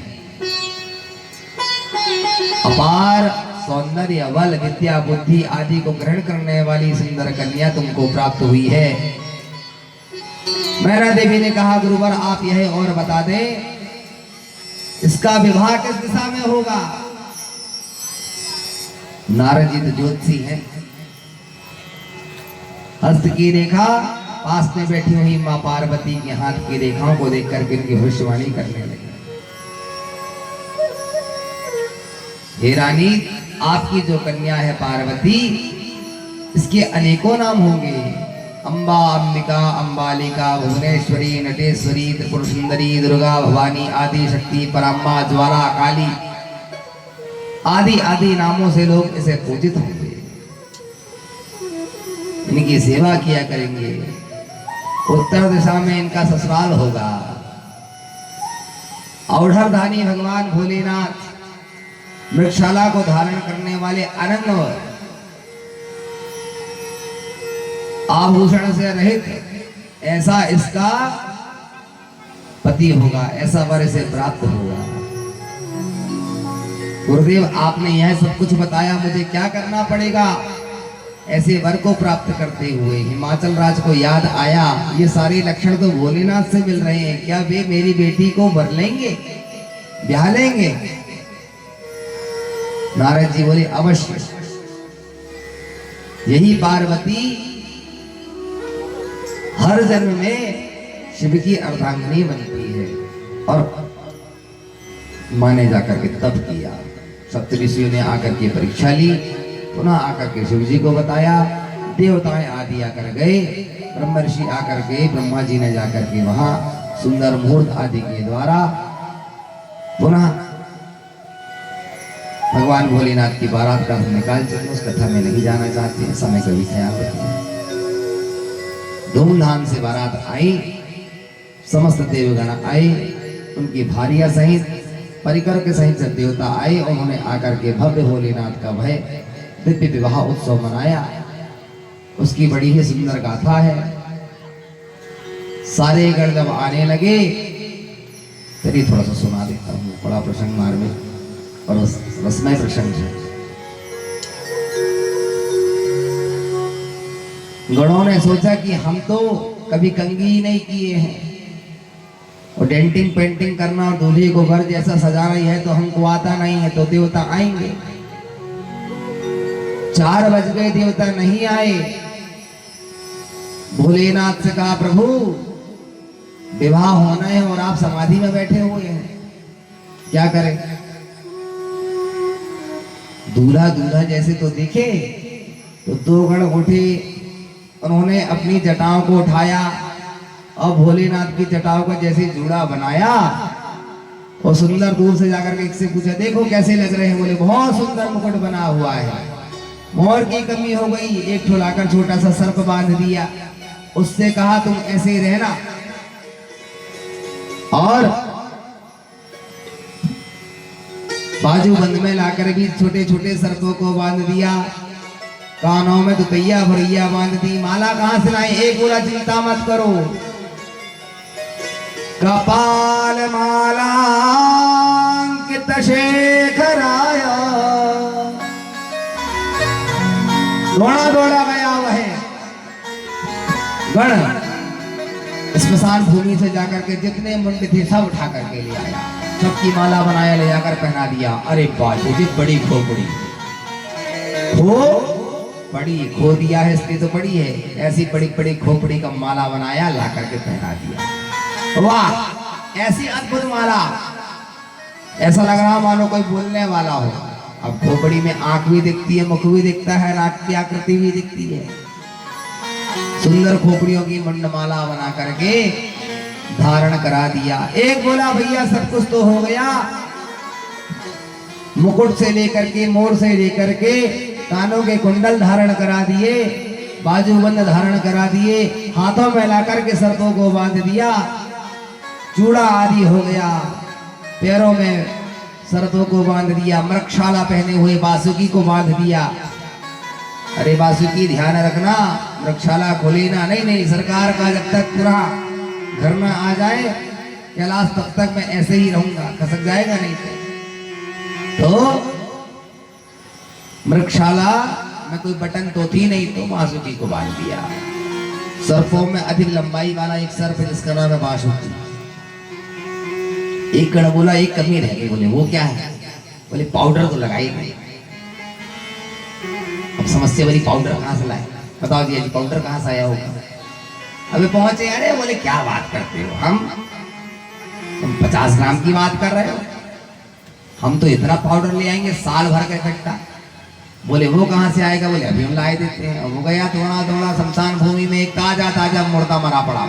[SPEAKER 1] अपार सौंदर्य, बल, विद्या, बुद्धि आदि को ग्रहण करने वाली सुंदर कन्या तुमको प्राप्त हुई है। मैना देवी ने कहा, गुरुवर आप यह और बता दें, इसका विवाह किस दिशा में होगा? नारद जी तो ज्योतिषी हैं। हस्त की रेखा, पास में बैठी हुई मां पार्वती के हाथ की रेखाओं को देख करके उनकी भविष्यवाणी करने लगे। हे रानी, आपकी जो कन्या है पार्वती, इसके अनेकों नाम होंगे। अंबा, अंबिका, अंबालिका, भुवनेश्वरी, नटेश्वरी, त्रिपुर सुंदरी, दुर्गा, भवानी, आदि शक्ति, पराम्मा, ज्वाला, काली आदि आदि नामों से लोग इसे पूजित होंगे, इनकी सेवा किया करेंगे। उत्तर दिशा में इनका ससुराल होगा। औढ़वधानी भगवान भोलेनाथ, वृक्षशाला को धारण करने वाले अनंत आभूषण से रहित ऐसा इसका पति होगा, ऐसा वर इसे प्राप्त होगा। गुरुदेव, आपने यह सब कुछ बताया, मुझे क्या करना पड़ेगा ऐसे वर को प्राप्त करते हुए? हिमाचल राज को याद आया, ये सारे लक्षण तो भोलेनाथ से मिल रहे हैं, क्या वे मेरी बेटी को वर लेंगे, ब्याह लेंगे? नारद जी बोले, अवश्य। यही पार्वती हर जन्म में शिव की अर्धांगिनी बनती है। और माने जाकर के तप किया। सप्तऋषियों ने आकर के परीक्षा ली, पुनः आकर के शिव जी को बताया। देवताएं आदि आकर गए, ब्रह्म ऋषि आकर के, ब्रह्मा जी ने जाकर के वहां सुंदर मुहूर्त आदि के द्वारा पुनः भगवान भोलेनाथ की बारात का हम निकाल चुके। उस कथा में नहीं जाना चाहते हैं, समय का भी ख्याल रखिए। धूमधाम से बारात आई, समस्त देवगण आए, उनकी भारिया सहित, परिकर के सहित सब देवता आए। उन्होंने आकर के भव्य भोलेनाथ का भय दिव्य विवाह उत्सव मनाया। उसकी बड़ी ही सुंदर गाथा है। सारे गण जब आने लगे, चलिए थोड़ा सा सुना देता हूँ, बड़ा प्रसंग मार्मिक और रसमय प्रसंग है। गणों ने सोचा कि हम तो कभी कंघी ही नहीं किए हैं, और डेंटिंग पेंटिंग करना और दूल्हे को घर जैसा सजाना ही है तो हमको आता नहीं है, तो देवता आएंगे। 4 बज गए, देवता नहीं आए। भोलेनाथ से कहा, प्रभु विवाह होना है और आप समाधि में बैठे हुए हैं, क्या करें? दूल्हा दूल्हा जैसे तो दिखे, तो दो गण उठे, उन्होंने अपनी जटाओं को उठाया और भोलेनाथ की जटाओं का जैसे जूड़ा बनाया और सुंदर दूर से जाकर के इससे पूछा, देखो कैसे लग रहे हैं? बोले बहुत सुंदर मुकुट बना हुआ है। मोर की कमी हो गई, एक ठो लाकर छोटा सा सर्प बांध दिया, उससे कहा तुम ऐसे ही रहना। और बाजूबंद में लाकर भी छोटे छोटे सर्पों को बांध दिया, कानों में दुतैया भरैया बांध दी। माला कहां से लाए? एक बोला चिंता मत करो, कपाल माला अंकित शेखराया। दौड़ा दौड़ा गया वह गण, स्मशान भूमि से जाकर के जितने मुंड थे सब उठा करके ले आया, सबकी माला बनाया, ले जाकर पहना दिया। अरे बाजू जी बड़ी खोपड़ी, खो बड़ी खो दिया है, इसलिए तो बड़ी है, ऐसी बड़ी बड़ी खोपड़ी का माला बनाया, ला करके पहना दिया। वाह, ऐसी अद्भुत माला, ऐसा लग रहा मानो कोई बोलने वाला हो। अब खोपड़ी में आंख भी दिखती है, मुख भी दिखता है, नाक की आकृति भी दिखती है। सुंदर खोपड़ियों की मुंडमाला बना करके धारण करा दिया। एक बोला भैया सब कुछ तो हो गया, मुकुट से लेकर के, मोर से लेकर के कानों के कुंडल धारण करा दिए, बाजूबंद धारण करा दिए, हाथों में लाकर के सर्पों को बांध दिया, चूड़ा आदि हो गया, पैरों में सर्पों को बांध दिया, मृगशाला पहने हुए बासुकी को बांध दिया। अरे बासुकी ध्यान रखना, मृगशाला खोले ना, नहीं नहीं, सरकार का जब तक पूरा घर में आ जाए कैलाश तब तक मैं ऐसे ही रहूंगा, खसक जाएगा नहीं तो। मृगशाला में कोई बटन तो थी नहीं, तो बासुकी को बांध दिया। सर्पों में अधिक लंबाई वाला एक सर्प जिसका नाम है बासुकी। एक गण बोला एक कमी रह गई, बोले वो क्या है? बोले पाउडर तो लगाई नहीं। अब समस्या वाली पाउडर कहां से लाए? बताओ जी, पाउडर कहां से आया होगा? अबे पहुंचे, अरे बोले क्या बात करते हो, तुम 50 ग्राम की बात कर रहे हो, हम तो इतना पाउडर ले आएंगे साल भर का इकट्ठा। बोले वो कहां से आएगा? बोले अभी हम ला देते हैं। वो गया थोड़ा थोड़ा शमशान भूमि में एक ताजा ताजा मुर्दा मरा पड़ा,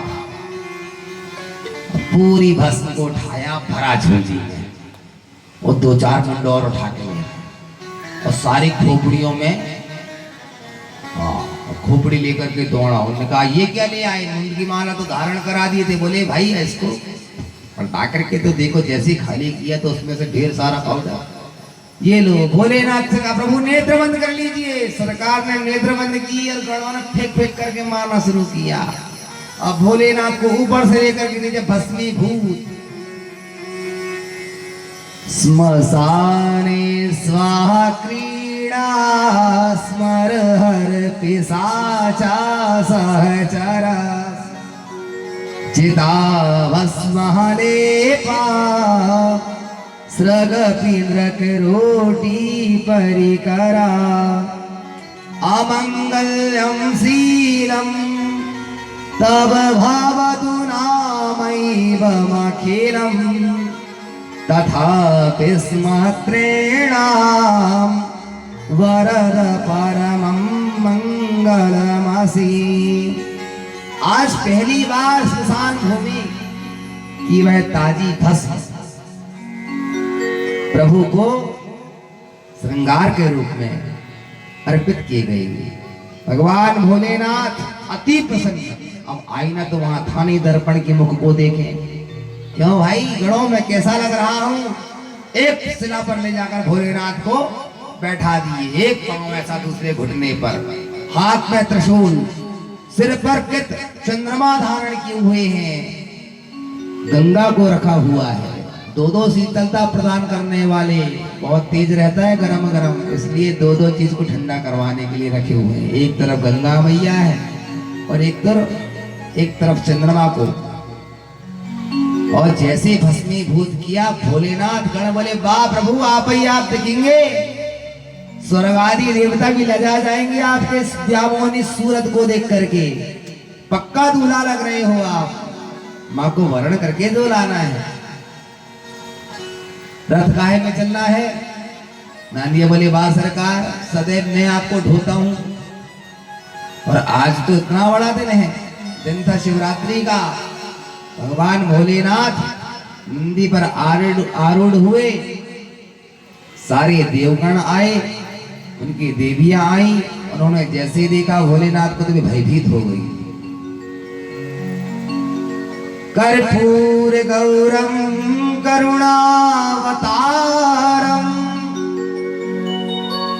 [SPEAKER 1] पूरी भस्म को उठाया, भरा झोली में, और 2-4 मुंड और उठा के ले, और सारी खोपड़ियों में खोपड़ी लेकर के दौड़ा। उन्होंने कहा ये क्या ले आए? मुंड की माला तो धारण करा दिए थे। बोले भाई इसको पलटा करके तो देखो, जैसे खाली किया तो उसमें से ढेर सारा पाउडर। ये लो, भोलेनाथ से कहा प्रभु नेत्र बंद कर लीजिए। सरकार ने नेत्र बंद की और गणों ने फेंक फेंक करके मारना शुरू किया। अब भोलेनाथ को ऊपर से लेकर के नीचे भस्मीभूत। स्मशाने स्वाहा क्रीड़ा स्मर हर पिशाचा सहचरा चिता भस्मलेपा सृग पिंद्रक रोटी परिकरा अमंगल्यम शीलम तब भावतु नामैवमखिलम् तथापि स्मत्रेणां वरद परमं मंगलमसि। आज पहली बार स्मशान भूमि की वह ताजी भस्म प्रभु को श्रृंगार के रूप में अर्पित की गई। भगवान भोलेनाथ अति प्रसन्न। अब आईना तो वहां था नहीं, दर्पण के मुख को देखें। क्यों भाई, गणों में कैसा लग रहा हूं? एक शिला पर ले जाकर भोलेनाथ को बैठा दिए, एक पांव ऐसा दूसरे घुटने पर, हाथ में त्रिशूल, सिर पर कित चंद्रमा धारण किए हुए हैं, गंगा को रखा हुआ है। दो शीतलता प्रदान करने वाले, बहुत तेज रहता है गरम गरम, इसलिए दो चीज को ठंडा करवाने के लिए रखे हुए हैं। एक तरफ गंगा मैया है और एक तरफ चंद्रमा को। और जैसे भस्मीभूत किया भोलेनाथ, गण बोले वाह प्रभु, आप ही आप दिखेंगे, स्वर्ग आदि देवता भी लजा जाएंगे आपके व्यामोहनी सूरत को देख करके। पक्का दूल्हा लग रहे हो आप, माँ को वर्ण करके दो लाना है। रथ काहे में चलना है? नानिया बोले वाह सरकार, सदैव मैं आपको ढोता हूं, और आज तो इतना बड़ा दिन है, दिन था शिवरात्रि का। भगवान भोलेनाथ नंदी पर आरूढ़ हुए, सारे देवगण आए, उनकी देवियां आई, उन्होंने जैसे ही देखा भोलेनाथ को तो वे भयभीत हो गई। कर्पूर गौरम करुणावतारम,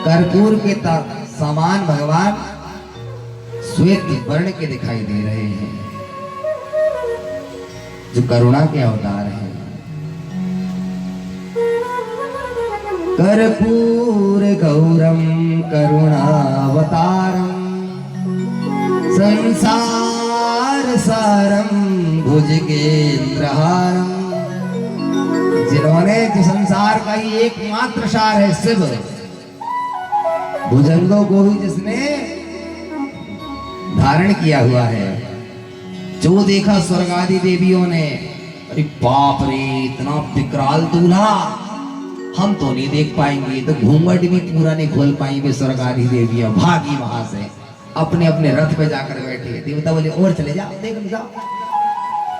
[SPEAKER 1] कर्पूर के समान भगवान श्वेत वर्ण के दिखाई दे रहे हैं, जो करुणा के अवतार हैं। कर्पूर गौरम करुणावतारम, संसार सारम भुजगेंद्रहारम, जिन्होंने जो संसार का ही एकमात्र सार है शिव, भुजंगों को भी जिसने धारण किया हुआ है। जो देखा स्वर्ग आदि देवियों ने, अरे बाप रे इतना विकराल दूल्हा हम तो नहीं देख पाएंगे, तो घूंघट भी पूरा नहीं खोल पाएंगे स्वर्ग आदि देवियां, भागी वहां से, अपने अपने रथ पे जाकर बैठे। देवता बोले और चले जाओ, देख जाओ,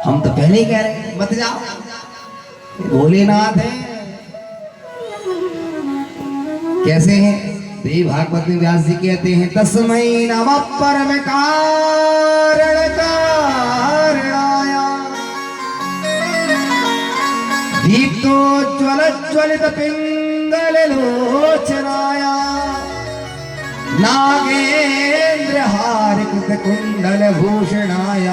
[SPEAKER 1] हम तो पहले ही कह रहे हैं मत जाओ, भोलेनाथ है। कैसे हैं? देव भागवत में व्यास जी कहते हैं, तस्मै नमः परम कारण कारणाय, दीप्तोज्ज्वलित पिंगल लोचनाय, नागेंद्र हारिकृत कुंडल भूषणाय,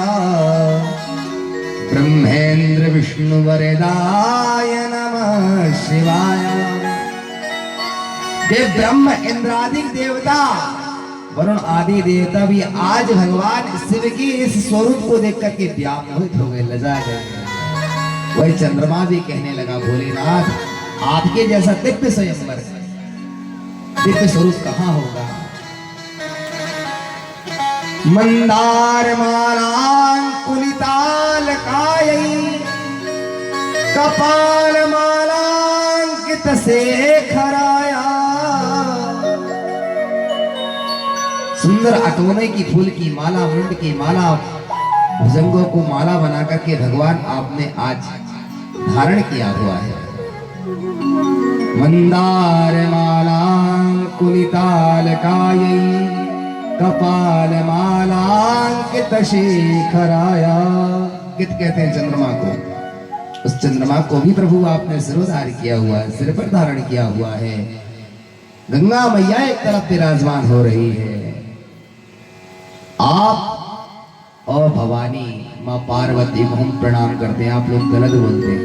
[SPEAKER 1] ब्रह्मेंद्र विष्णु वरदाय नमः शिवाय। ये ब्रह्म इंद्रादि देवता, वरुण आदि देवता भी आज भगवान शिव की इस स्वरूप को देख करके व्यामोहित हो गए, लजा गए। वही चंद्रमा भी कहने लगा, भोलेनाथ आपके जैसा दिव्य स्वयंवर, दिव्य स्वरूप कहाँ होगा। मंदार मालांकुलिताल कायई, कपाल मालांकित शेखराया, सुंदर अटोने की फूल की माला, मुंड की माला, भुजंगों को माला बना करके भगवान आपने आज धारण किया हुआ है। मंदार मालांकुलिताल कायई, कपाल मालांकित शेखराया। कित कहते हैं चंद्रमा को, उस चंद्रमा को भी प्रभु आपने सिरोधार किया हुआ है, सिर पर धारण किया हुआ है। गंगा मैया एक तरफ विराजमान हो रही है, आप और भवानी माँ पार्वती को हम प्रणाम करते हैं, आप लोग गलत बोलते हैं।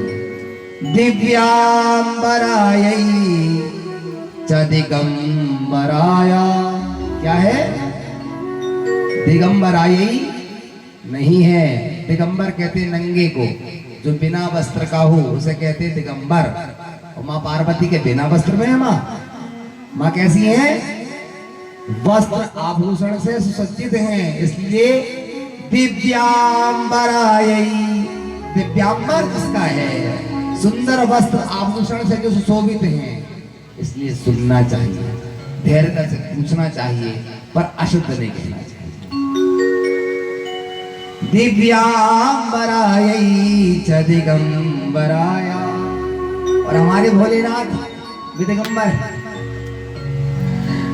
[SPEAKER 1] दिव्यांबरायै च दिगंबराया, क्या है? दिगंबरायै नहीं है, दिगंबर कहते हैं नंगे को, जो बिना वस्त्र का हो उसे कहते हैं दिगंबर। और माँ पार्वती के बिना वस्त्र में है माँ कैसी है? वस्त्र आभूषण से सुसज्जित हैं, इसलिए दिव्यांबरायै, दिव्यांबर किसका है? सुंदर वस्त्र आभूषण से जो सुशोभित हैं, इसलिए सुनना चाहिए, धैर्यता से पूछना चाहिए, पर अशुद्ध नहीं कहना चाहिए। दिव्यांबरायै च दिगंबराय, और हमारे भोलेनाथ भी दिगंबर।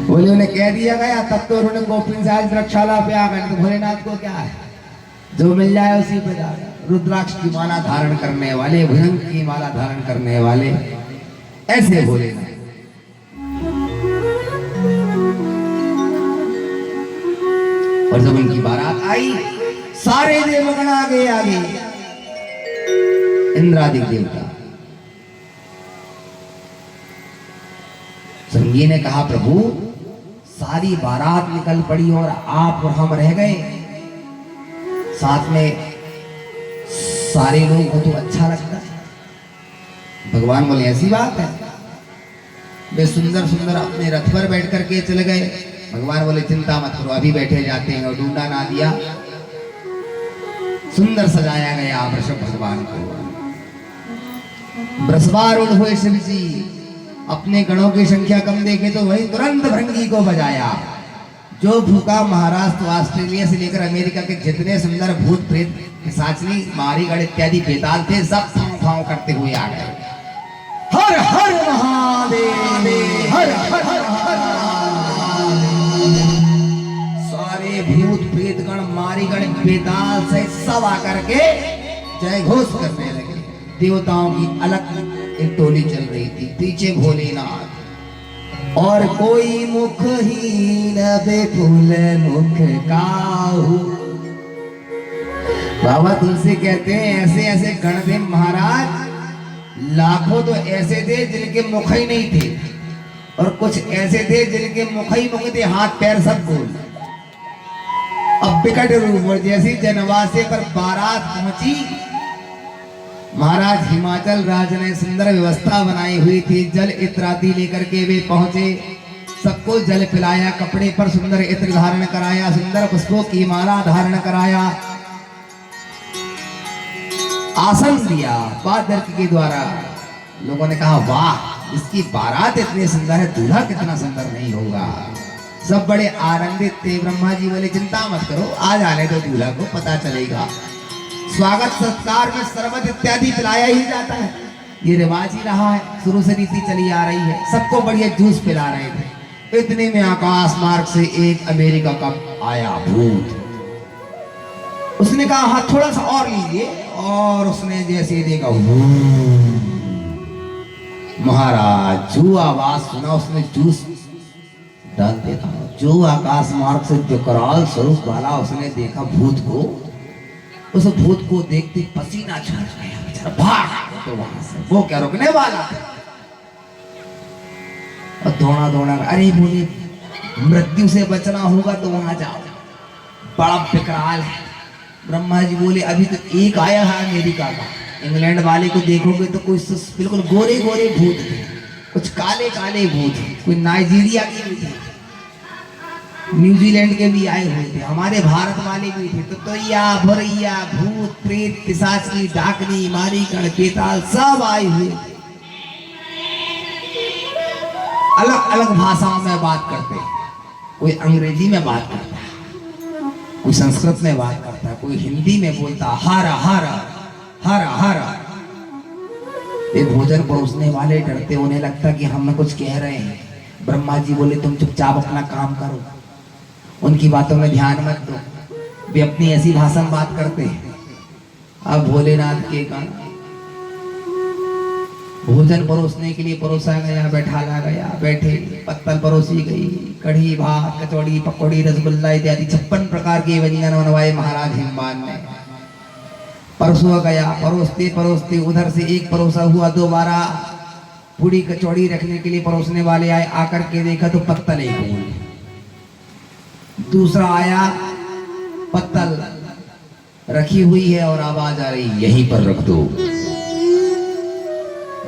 [SPEAKER 1] बोले उन्हें कह दिया गया, तब तो उन्होंने गोपिन से रक्षाला पे आ गए, तो भोलेनाथ को क्या है, जो मिल जाए उसी पे जा। रुद्राक्ष की माला धारण करने वाले, भुजंग की माला धारण करने वाले, ऐसे भोलेनाथ। और जब उनकी बारात आई, सारे देवगण आगे आगे, इंद्रादि देवता। संगी ने कहा, प्रभु सारी बारात निकल पड़ी और आप और हम रह गए, साथ में सारे लोग हो तो अच्छा लगता है। भगवान बोले ऐसी बात है, वे सुंदर सुंदर अपने रथ पर बैठ करके चले गए। भगवान बोले चिंता मत करो, अभी बैठे जाते हैं। और ढूंढा ना दिया, सुंदर सजाया गया वृषभ भगवान को। वृषभारूढ़ हुए शिव जी, अपने गणों की संख्या कम देखे तो वही तुरंत भृंगी को बजाया। जो भूखा महाराष्ट्र, ऑस्ट्रेलिया से लेकर अमेरिका के जितने सुंदर भूत प्रेत, पिशाचनी, मारीगढ़ इत्यादि बेताल थे, सब फांव करते हुए आ गए। हर हर महादेव, हर हर महादेव। सारे भूत प्रेत गण, मारीगढ़ बेताल से सब आकर के जय घोष करने लगे। देवताओं की अलग एक टोली चल रही थी, पीछे भोलेनाथ। और कोई मुखहीन बेफूल मुख काहू। बाबा तुलसी कहते हैं ऐसे ऐसे गण थे महाराज, लाखों तो ऐसे थे जिनके मुख ही नहीं थे, और कुछ ऐसे थे जिनके मुख ही मुख थे, हाथ पैर सब गोल। अब विकट रूप, जैसी जनवासे पर बारात पहुंची, महाराज हिमाचल राज ने सुंदर व्यवस्था बनाई हुई थी। जल इत्रादि लेकर के वे पहुंचे, सबको जल पिलाया, कपड़े पर सुंदर इत्र धारण कराया, सुंदर पुष्पों की माला धारण कराया, आसन दिया पादर के द्वारा। लोगों ने कहा वाह, इसकी बारात इतनी सुंदर है, दूल्हा कितना सुंदर नहीं होगा। सब बड़े आनंदित थे। ब्रह्मा जी बोले चिंता मत करो, आज आने दो दूल्हा को, पता चलेगा। स्वागत सत्कार में शरबत इत्यादि पिलाया ही जाता है, ये रिवाज ही रहा है, शुरू से रीति चली आ रही है। सबको बढ़िया जूस पिला रहे थे। इतने में आकाश मार्ग से एक अमेरिका का आया भूत। उसने कहा हाँ थोड़ा सा और लीजिए, और उसने जैसे देखा महाराज जो आवाज सुना, उसने जूस डाल दिया। जो आकाश मार्ग से विकराल स्वरूप वाला, उसने देखा भूत को। उस भूत को देखते पसीना छूट गया, बेचारा भाग तो वहां से, वो क्या रुकने वाला था। और दौड़ा दौड़ा, अरे बोले मृत्यु से बचना होगा तो वहां जाओ, बड़ा विकराल है। ब्रह्मा जी बोले अभी तो एक आया है अमेरिका का, इंग्लैंड वाले को देखोगे तो कोई बिल्कुल गोरे गोरे भूत थे, कुछ काले काले भूत, कोई नाइजीरिया के भी थे, न्यूजीलैंड के भी आए हुए थे, हमारे भारत वाले भी थे। तो तोइया भोरैया, भूत प्रेत पिशाची डाकनी मारीगढ़ बेताल सब आए हुए थे। अलग अलग भाषाओं में बात करते, कोई अंग्रेजी में बात करता है, कोई संस्कृत में बात करता है, कोई हिंदी में बोलता हर हर हर हर। ये भोजन परोसने वाले डरते, उन्हें लगता कि हम कुछ कह रहे हैं। ब्रह्मा जी बोले तुम चुपचाप अपना काम करो, उनकी बातों में ध्यान मत दो, वे अपनी ऐसी भाषा में बात करते हैं। अब भोलेनाथ के कारण भोजन परोसने के लिए परोसा गया, बैठाला गया, बैठे, पत्तल परोसी गई, कढ़ी भात कचौड़ी पकौड़ी रसगुल्ला इत्यादि 56 प्रकार के व्यंजन बनवाए महाराज हिमवान ने। परसों गया, परोसते परोसते उधर से एक परोसा हुआ, दोबारा पूरी कचौड़ी रखने के लिए परोसने वाले आए, आकर के देखा तो पत्तल एक गोल। दूसरा आया, पत्तल रखी हुई है और आवाज आ रही यहीं पर रख दो।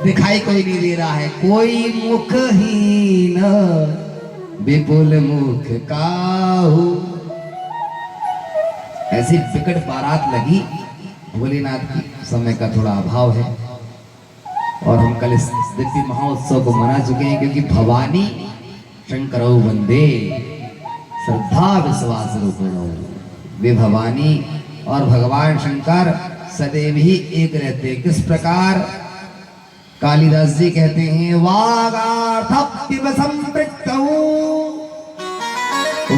[SPEAKER 1] दिखाई कोई नहीं दे रहा है, कोई मुखहीन विपुल मुख काहू। ऐसी विकट बारात लगी। भोलेनाथ की समय का थोड़ा अभाव है और हम कल इस दिव्य महोत्सव को मना चुके हैं, क्योंकि भवानी शंकरौ वंदे श्रद्धा विश्वास रूपिणौ। वे भवानी और भगवान शंकर सदैव ही एक रहते। किस प्रकार? कालिदास जी कहते हैं वागार्थ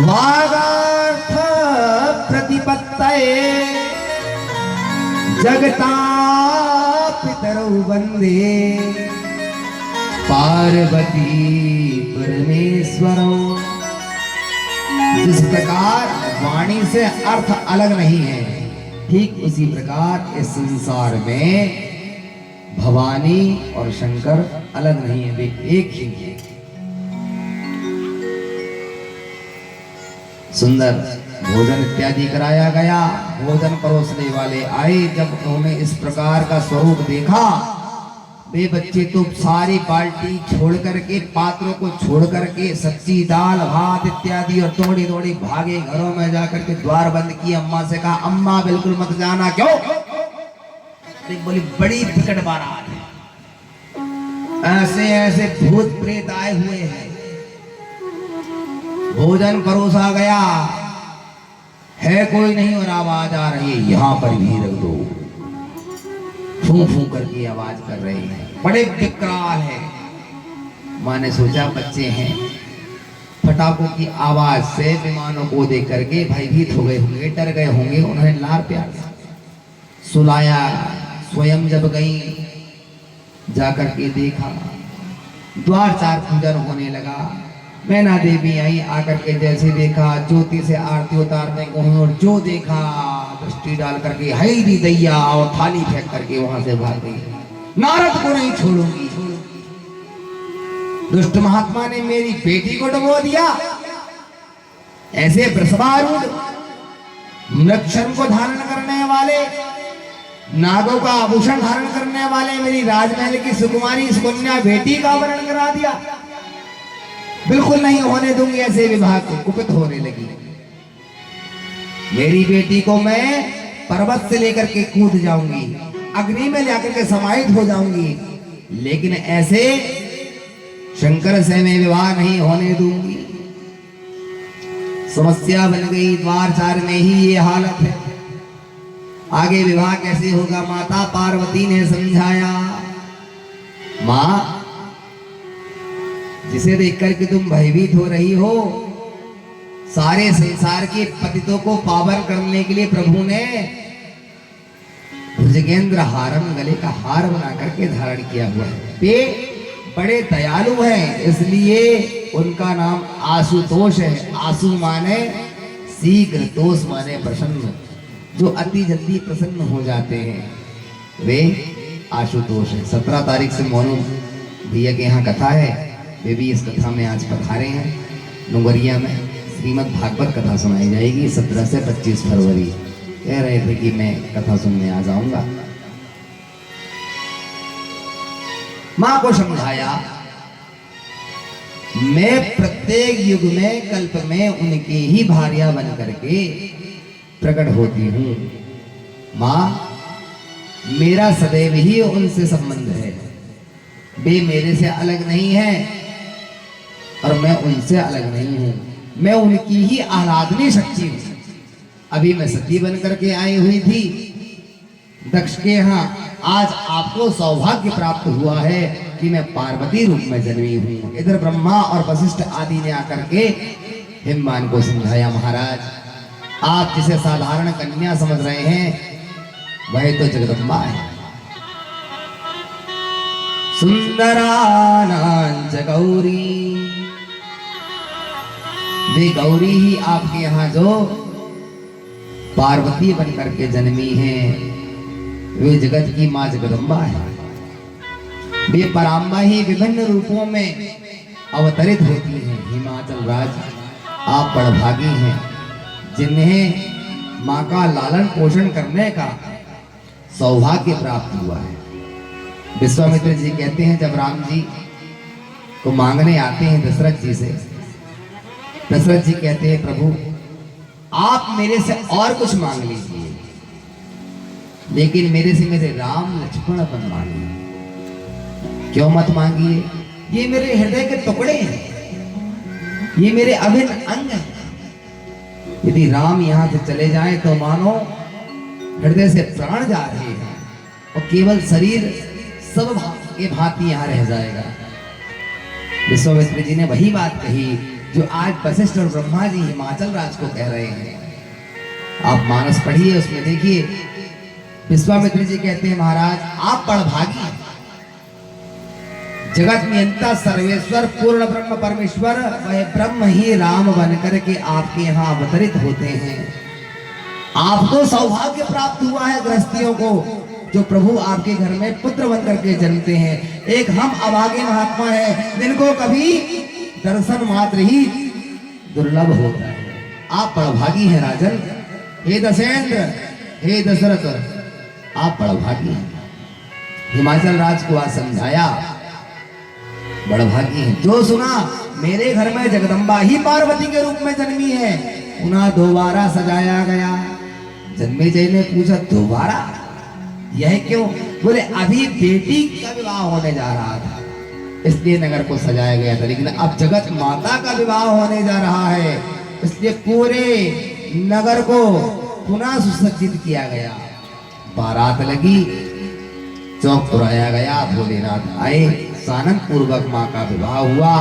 [SPEAKER 1] वागार्थ प्रतिपत्तये जगता पितरौ वंदे पार्वती परमेश्वरौ। जिस प्रकार वाणी से अर्थ अलग नहीं है, ठीक उसी प्रकार इस संसार में भवानी और शंकर अलग नहीं है, वे एक ही है। सुंदर भोजन इत्यादि कराया गया। भोजन परोसने वाले आए, जब उन्होंने इस प्रकार का स्वरूप देखा, वे बच्चे तो सारी बाल्टी छोड़ करके, पात्रों को छोड़ करके, सब्जी दाल भात इत्यादि और दौड़े दौड़े भागे, घरों में जाकर के द्वार बंद किए। अम्मा से कहा अम्मा बिल्कुल मत जाना। क्यों? बोली बड़ी विकट बारात है, ऐसे ऐसे भूत प्रेत आए हुए हैं। भोजन परोसा गया है, कोई नहीं, और आवाज आ रही है यहां पर भी रख दो। फू फू करके आवाज कर रहे हैं, बड़े विकराल है। माँ ने सोचा बच्चे हैं, पटाखों की आवाज से विमानों को देख करके भयभीत हो गए होंगे, डर गए होंगे। उन्होंने लार प्यार सुलाया। स्वयं जब गई, जाकर के देखा द्वार चार पूजन होने लगा। मैना देवी आई, आकर के जैसे देखा ज्योति से आरती उतारने को, और जो देखा दृष्टि डाल करके हई दी दैया, और थाली फेंक करके वहां से भाग गई। नारद को नहीं छोड़ूंगी। दुष्ट महात्मा ने मेरी बेटी को डुबो दिया। ऐसे वृषभारूढ़ मृक्षण को धारण करने वाले, नागों का आभूषण धारण करने वाले मेरी राजमहल की सुकुमारी कन्या बेटी का वर्ण करा दिया। बिल्कुल नहीं होने दूंगी ऐसे विवाह को। कुपित होने लगी। मेरी बेटी को मैं पर्वत से लेकर के कूद जाऊंगी, अग्नि में जाकर के समाहित हो जाऊंगी, लेकिन ऐसे शंकर से मैं विवाह नहीं होने दूंगी। समस्या बन गई। द्वार चार में ही ये हालत है, आगे विवाह कैसे होगा? माता पार्वती ने समझाया, मां, जिसे देखकर के तुम भयभीत हो रही हो, सारे संसार के पतितों को पावन करने के लिए प्रभु ने भुजगेंद्र हारम, गले का हार बना करके धारण किया हुआ है। वे बड़े दयालु हैं, इसलिए उनका नाम आशुतोष है। आशु माने शीघ्र, तोष माने प्रसन्न, जो अति जल्दी प्रसन्न हो जाते हैं, वे आशुतोष है। 17 तारीख से मोनू भैया के यहाँ कथा है, वे भी इस कथा में आज पधारे हैं। डुंगरिया में श्रीमद् भागवत कथा सुनाई जाएगी 17 से 25 फरवरी। कह रहे थे कि मैं कथा सुनने आ जाऊंगा। मां को समझाया, मैं प्रत्येक युग में, कल्प में उनकी ही भार्या बन करके प्रकट होती हूं। मां, मेरा सदैव ही उनसे संबंध है। वे मेरे से अलग नहीं है और मैं उनसे अलग नहीं हूं। मैं उनकी ही आराधनी शक्ति हूं। अभी मैं सती बन करके आई हुई थी दक्ष के यहाँ। आज आपको सौभाग्य प्राप्त हुआ है कि मैं पार्वती रूप में जन्मी हूं। इधर ब्रह्मा और वशिष्ठ आदि ने आकर के हिमवान को समझाया, महाराज, आप जिसे साधारण कन्या समझ रहे हैं, वह तो जगदम्बा है। सुंदरानांच गौरी, वे गौरी ही आपके यहाँ जो पार्वती बनकर के जन्मी हैं, वे जगत की मां जगदम्बा है। वे पराम्बा ही विभिन्न रूपों में अवतरित होती हैं। हिमाचल राज, आप बड़भागी हैं जिन्हें मां का लालन पोषण करने का सौभाग्य प्राप्त हुआ है। विश्वामित्र जी कहते हैं, जब राम जी को मांगने आते हैं दशरथ जी से, दशरथ जी कहते हैं, प्रभु आप मेरे से और कुछ मांग लीजिए, लेकिन मेरे से मेरे राम लक्ष्मण मत मांगिए। क्यों मत मांगिए? ये मेरे हृदय के टुकड़े हैं, ये मेरे अभिन्न अंग हैं। यदि राम यहां से चले जाएं तो मानो हृदय से प्राण जा रहे हैं और केवल शरीर सब के भांति यहां रह जाएगा। विश्वामित्र जी ने वही बात कही जो आज वशिष्ठ और ब्रह्मा जी हिमाचल राज को कह रहे हैं। आप मानस पढ़िए, उसमें देखिए विश्वामित्र जी कहते हैं, महाराज आप बड़भागी हैं। जगत नियंता सर्वेश्वर पूर्ण ब्रह्म परमेश्वर, वह ब्रह्म ही राम बनकर के आपके यहाँ अवतरित होते हैं। आपको सौभाग्य प्राप्त हुआ है गृहस्थियों को, जो प्रभु आपके घर में पुत्र बनकर के जन्मते हैं। एक हम अभागे महात्मा हैं जिनको कभी दर्शन मात्र ही दुर्लभ होता है। आप बड़भागी हैं राजन। हे दशेंद्र, हे दशरथ, आप बड़भागी हैं। हिमाचल राज को आज समझाया, बड़भागी हैं। जो सुना, मेरे घर में जगदम्बा ही पार्वती के रूप में जन्मी है। उन्हें दोबारा सजाया गया। जन्मेजय ने पूछा, दोबारा? यह क्यों? बोले अभी बेटी का विवाह होने जा रहा था, इसलिए नगर को सजाया गया था। लेकिन अब जगत माता का विवाह होने जा रहा है, इसलिए पूरे नगर को पुनः सुसज्जित किया गया। बारात लगी, चौक पुराया गया, भोलेनाथ आए, सानंद पूर्वक माँ का विवाह हुआ,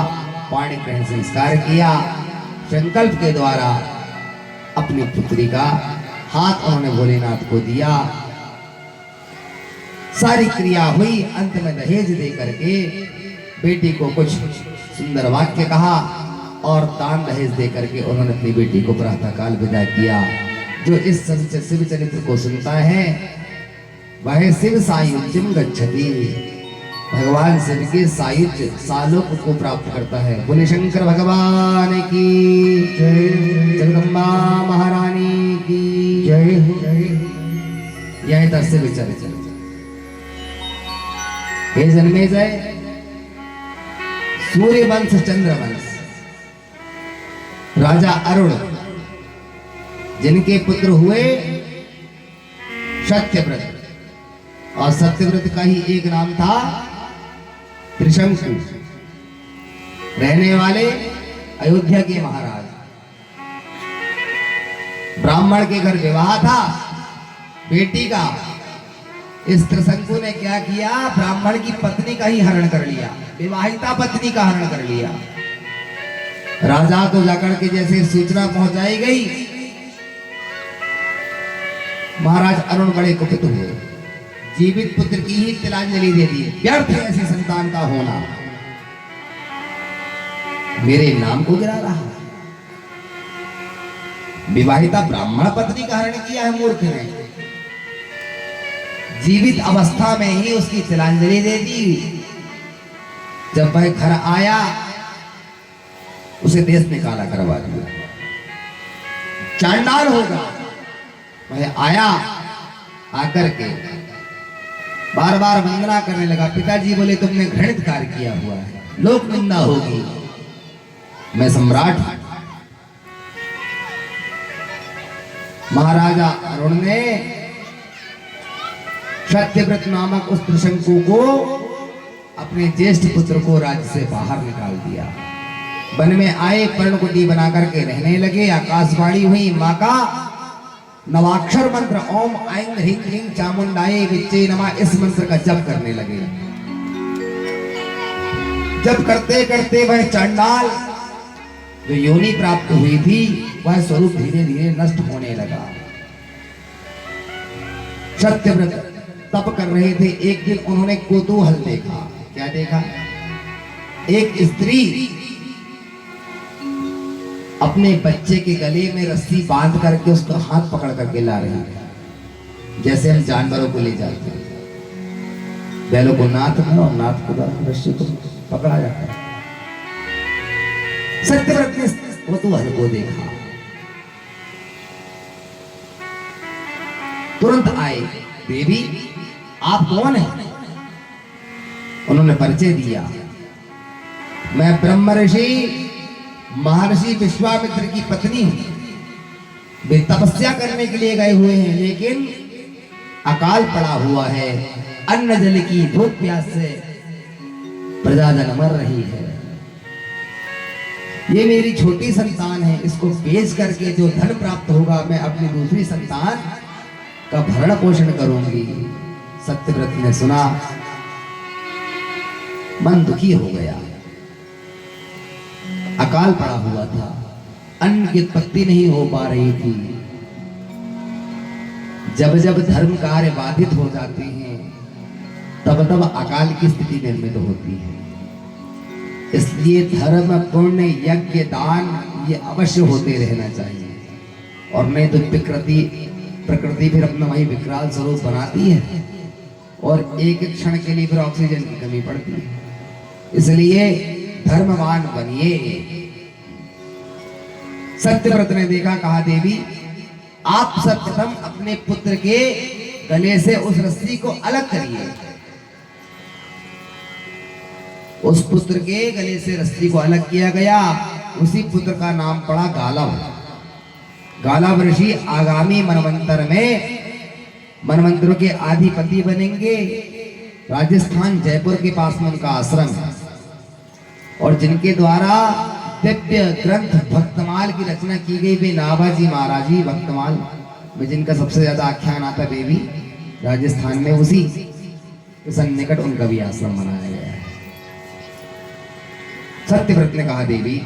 [SPEAKER 1] पाणी ग्रहण संस्कार किया। संकल्प के द्वारा अपनी पुत्री का हाथ उन्होंने भोलेनाथ को दिया। सारी क्रिया हुई, अंत में दहेज दे करके बेटी को कुछ सुंदर वाक्य कहा और दान दहेज दे करके उन्होंने अपनी बेटी को प्रातः काल विदा किया। जो इस शिव चरित्र को सुनता है वह शिव सायुज्यम गच्छति, भगवान शिव के सायुज्य सालोक को प्राप्त करता है। बोले शंकर भगवान की जय, जगदम्बा महारानी की जय। यह था शिव चरित्र। हे जन्मेजय, सूर्य वंश चंद्र वंश राजा अरुण जिनके पुत्र हुए सत्यव्रत, और सत्यव्रत का ही एक नाम था त्रिशंकु, रहने वाले अयोध्या के महाराज। ब्राह्मण के घर विवाह था बेटी का। इस त्रिशंकु ने क्या किया, ब्राह्मण की पत्नी का ही हरण कर लिया, विवाहिता पत्नी का हरण कर लिया। राजा को जाकर के जैसे सूचना पहुंचाई गई, महाराज अरुण बड़े कुपित हुए, जीवित पुत्र की ही तिलांजलि दे दी। व्यर्थ है ऐसी संतान का होना, मेरे नाम को गिरा रहा। विवाहिता ब्राह्मण पत्नी का हरण किया है मूर्ख ने, जीवित अवस्था में ही उसकी तिलांजलि दे दी। जब वह घर आया उसे देश निकाला करवा दिया, चांडाल होगा। वह आया, आकर के बार बार वंदना करने लगा। पिताजी बोले तुमने घृणित कार्य किया हुआ है, लोक निंदा होगी, मैं सम्राट हूं। महाराजा अरुण ने सत्यव्रत नामक उस त्रिशंकु को, अपने ज्येष्ठ पुत्र को राज्य से बाहर निकाल दिया। वन में आए, पर्णकुटी बना करके रहने लगे। आकाशवाणी हुई, माँ का नवाक्षर मंत्र ओम ऐं ह्रीं क्लीं चामुंडाये विच्चे नमः, इस मंत्र का जप करने लगे। जप करते करते वह चांडाल जो योनि प्राप्त हुई थी, वह स्वरूप धीरे धीरे नष्ट होने लगा। सत्यव्रत तप कर रहे थे। एक दिन उन्होंने कौतूहल देखा। क्या देखा? एक स्त्री अपने बच्चे के गले में रस्सी बांध करके उसका हाथ पकड़ करके ला रही है, जैसे हम जानवरों को ले जाते हैं। बैलों को नाथ में और नाथ को रस्सी को पकड़ा जाता है। सत्यव्रत ने कौतूहल को देखा, तुरंत आए, देवी आप कौन हैं? उन्होंने परिचय दिया, मैं ब्रह्म ऋषि महर्षि विश्वामित्र की पत्नी हूं। वे तपस्या करने के लिए गए हुए हैं, लेकिन अकाल पड़ा हुआ है, अन्न जल की भूख प्यास से प्रजाजन मर रही है। ये मेरी छोटी संतान है, इसको बेच करके जो धन प्राप्त होगा मैं अपनी दूसरी संतान का भरण पोषण करूंगी। सत्यव्रत ने सुना, मन दुखी हो गया। अकाल पड़ा हुआ था, अन्न की उत्पत्ति नहीं हो पा रही थी। जब जब धर्म कार्य बाधित हो जाते हैं, तब तब अकाल की स्थिति निर्मित होती है। इसलिए धर्म, पुण्य, यज्ञ, दान ये अवश्य होते रहना चाहिए, और नहीं तो प्रकृति फिर अपना वही विकराल स्वरूप बनाती है, और एक एक क्षण के लिए फिर ऑक्सीजन की कमी पड़ती है। इसलिए धर्मवान बनिए। सत्यव्रत ने देखा, कहा देवी आप सर्वप्रथम अपने पुत्र के गले से उस रस्सी को अलग करिए। उस पुत्र के गले से रस्सी को अलग किया गया। उसी पुत्र का नाम पड़ा गालव। गालव ऋषि आगामी मनवंतर में मनवंतरों के अधिपति बनेंगे। राजस्थान जयपुर के पास में उनका आश्रम है। और जिनके द्वारा दिव्य ग्रंथ भक्तमाल की रचना की गई वे नाभाजी महाराज ही भक्तमाल में जिनका सबसे ज्यादा आख्यान आता देवी राजस्थान में, उसी के सन्निकट उनका भी आश्रम बनाया गया है। सत्यव्रत ने कहा देवी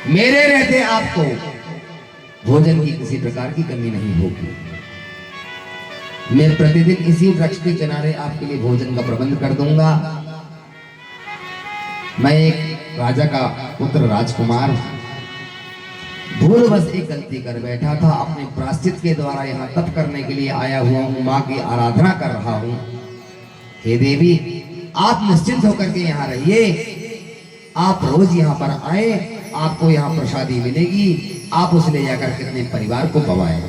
[SPEAKER 1] मेरे रहते आपको भोजन की किसी प्रकार की कमी नहीं होगी। मैं प्रतिदिन इसी वृक्ष के किनारे आपके लिए भोजन का प्रबंध कर दूंगा। मैं एक राजा का पुत्र राजकुमार भूलवश एक गलती कर बैठा था, अपने प्रायश्चित के द्वारा यहाँ तप करने के लिए आया हुआ हूँ, माँ की आराधना कर रहा हूँ। हे देवी आप निश्चिंत होकर के यहाँ रहिए, आप रोज यहाँ पर आए, आपको यहाँ प्रसादी मिलेगी, आप उसे ले जाकर के अपने परिवार को पवाएं।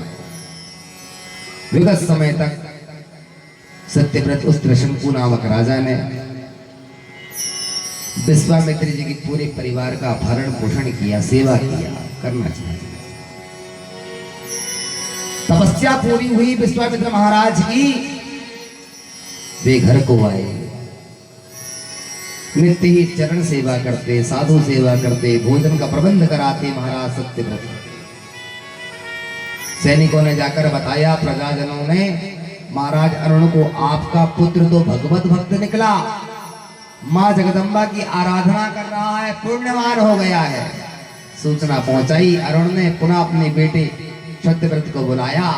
[SPEAKER 1] विगत समय तक सत्यव्रत उस त्रिशंकु नामक राजा ने विश्वामित्र जी के पूरे परिवार का भरण पोषण किया, सेवा किया, करना चाहिए। तपस्या पूरी हुई विश्वामित्र महाराज की, वे घर को आए, नित्य ही चरण सेवा करते, साधु सेवा करते, भोजन का प्रबंध कराते महाराज सत्यव्रत। सैनिकों ने जाकर बताया, प्रजाजनों ने, महाराज अरुण को आपका पुत्र तो भगवत भक्त निकला, मां जगदम्बा की आराधना कर रहा है, पुण्यवान हो गया है। सूचना पहुंचाई, अरुण ने पुनः अपने बेटे सत्यव्रत को बुलाया,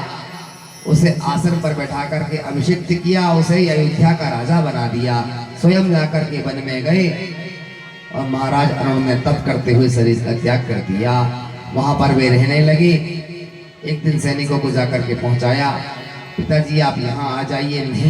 [SPEAKER 1] उसे आसन पर बैठा करके अभिषिक्त किया, उसे अयोध्या का राजा बना दिया। स्वयं जाकर के वन में गए और महाराज अरुण ने तप करते हुए शरीर का त्याग कर दिया। वहां पर वे रहने लगे। एक दिन सैनिकों को जाकर के पहुंचाया, पिताजी आप यहाँ आ जाइए। नहीं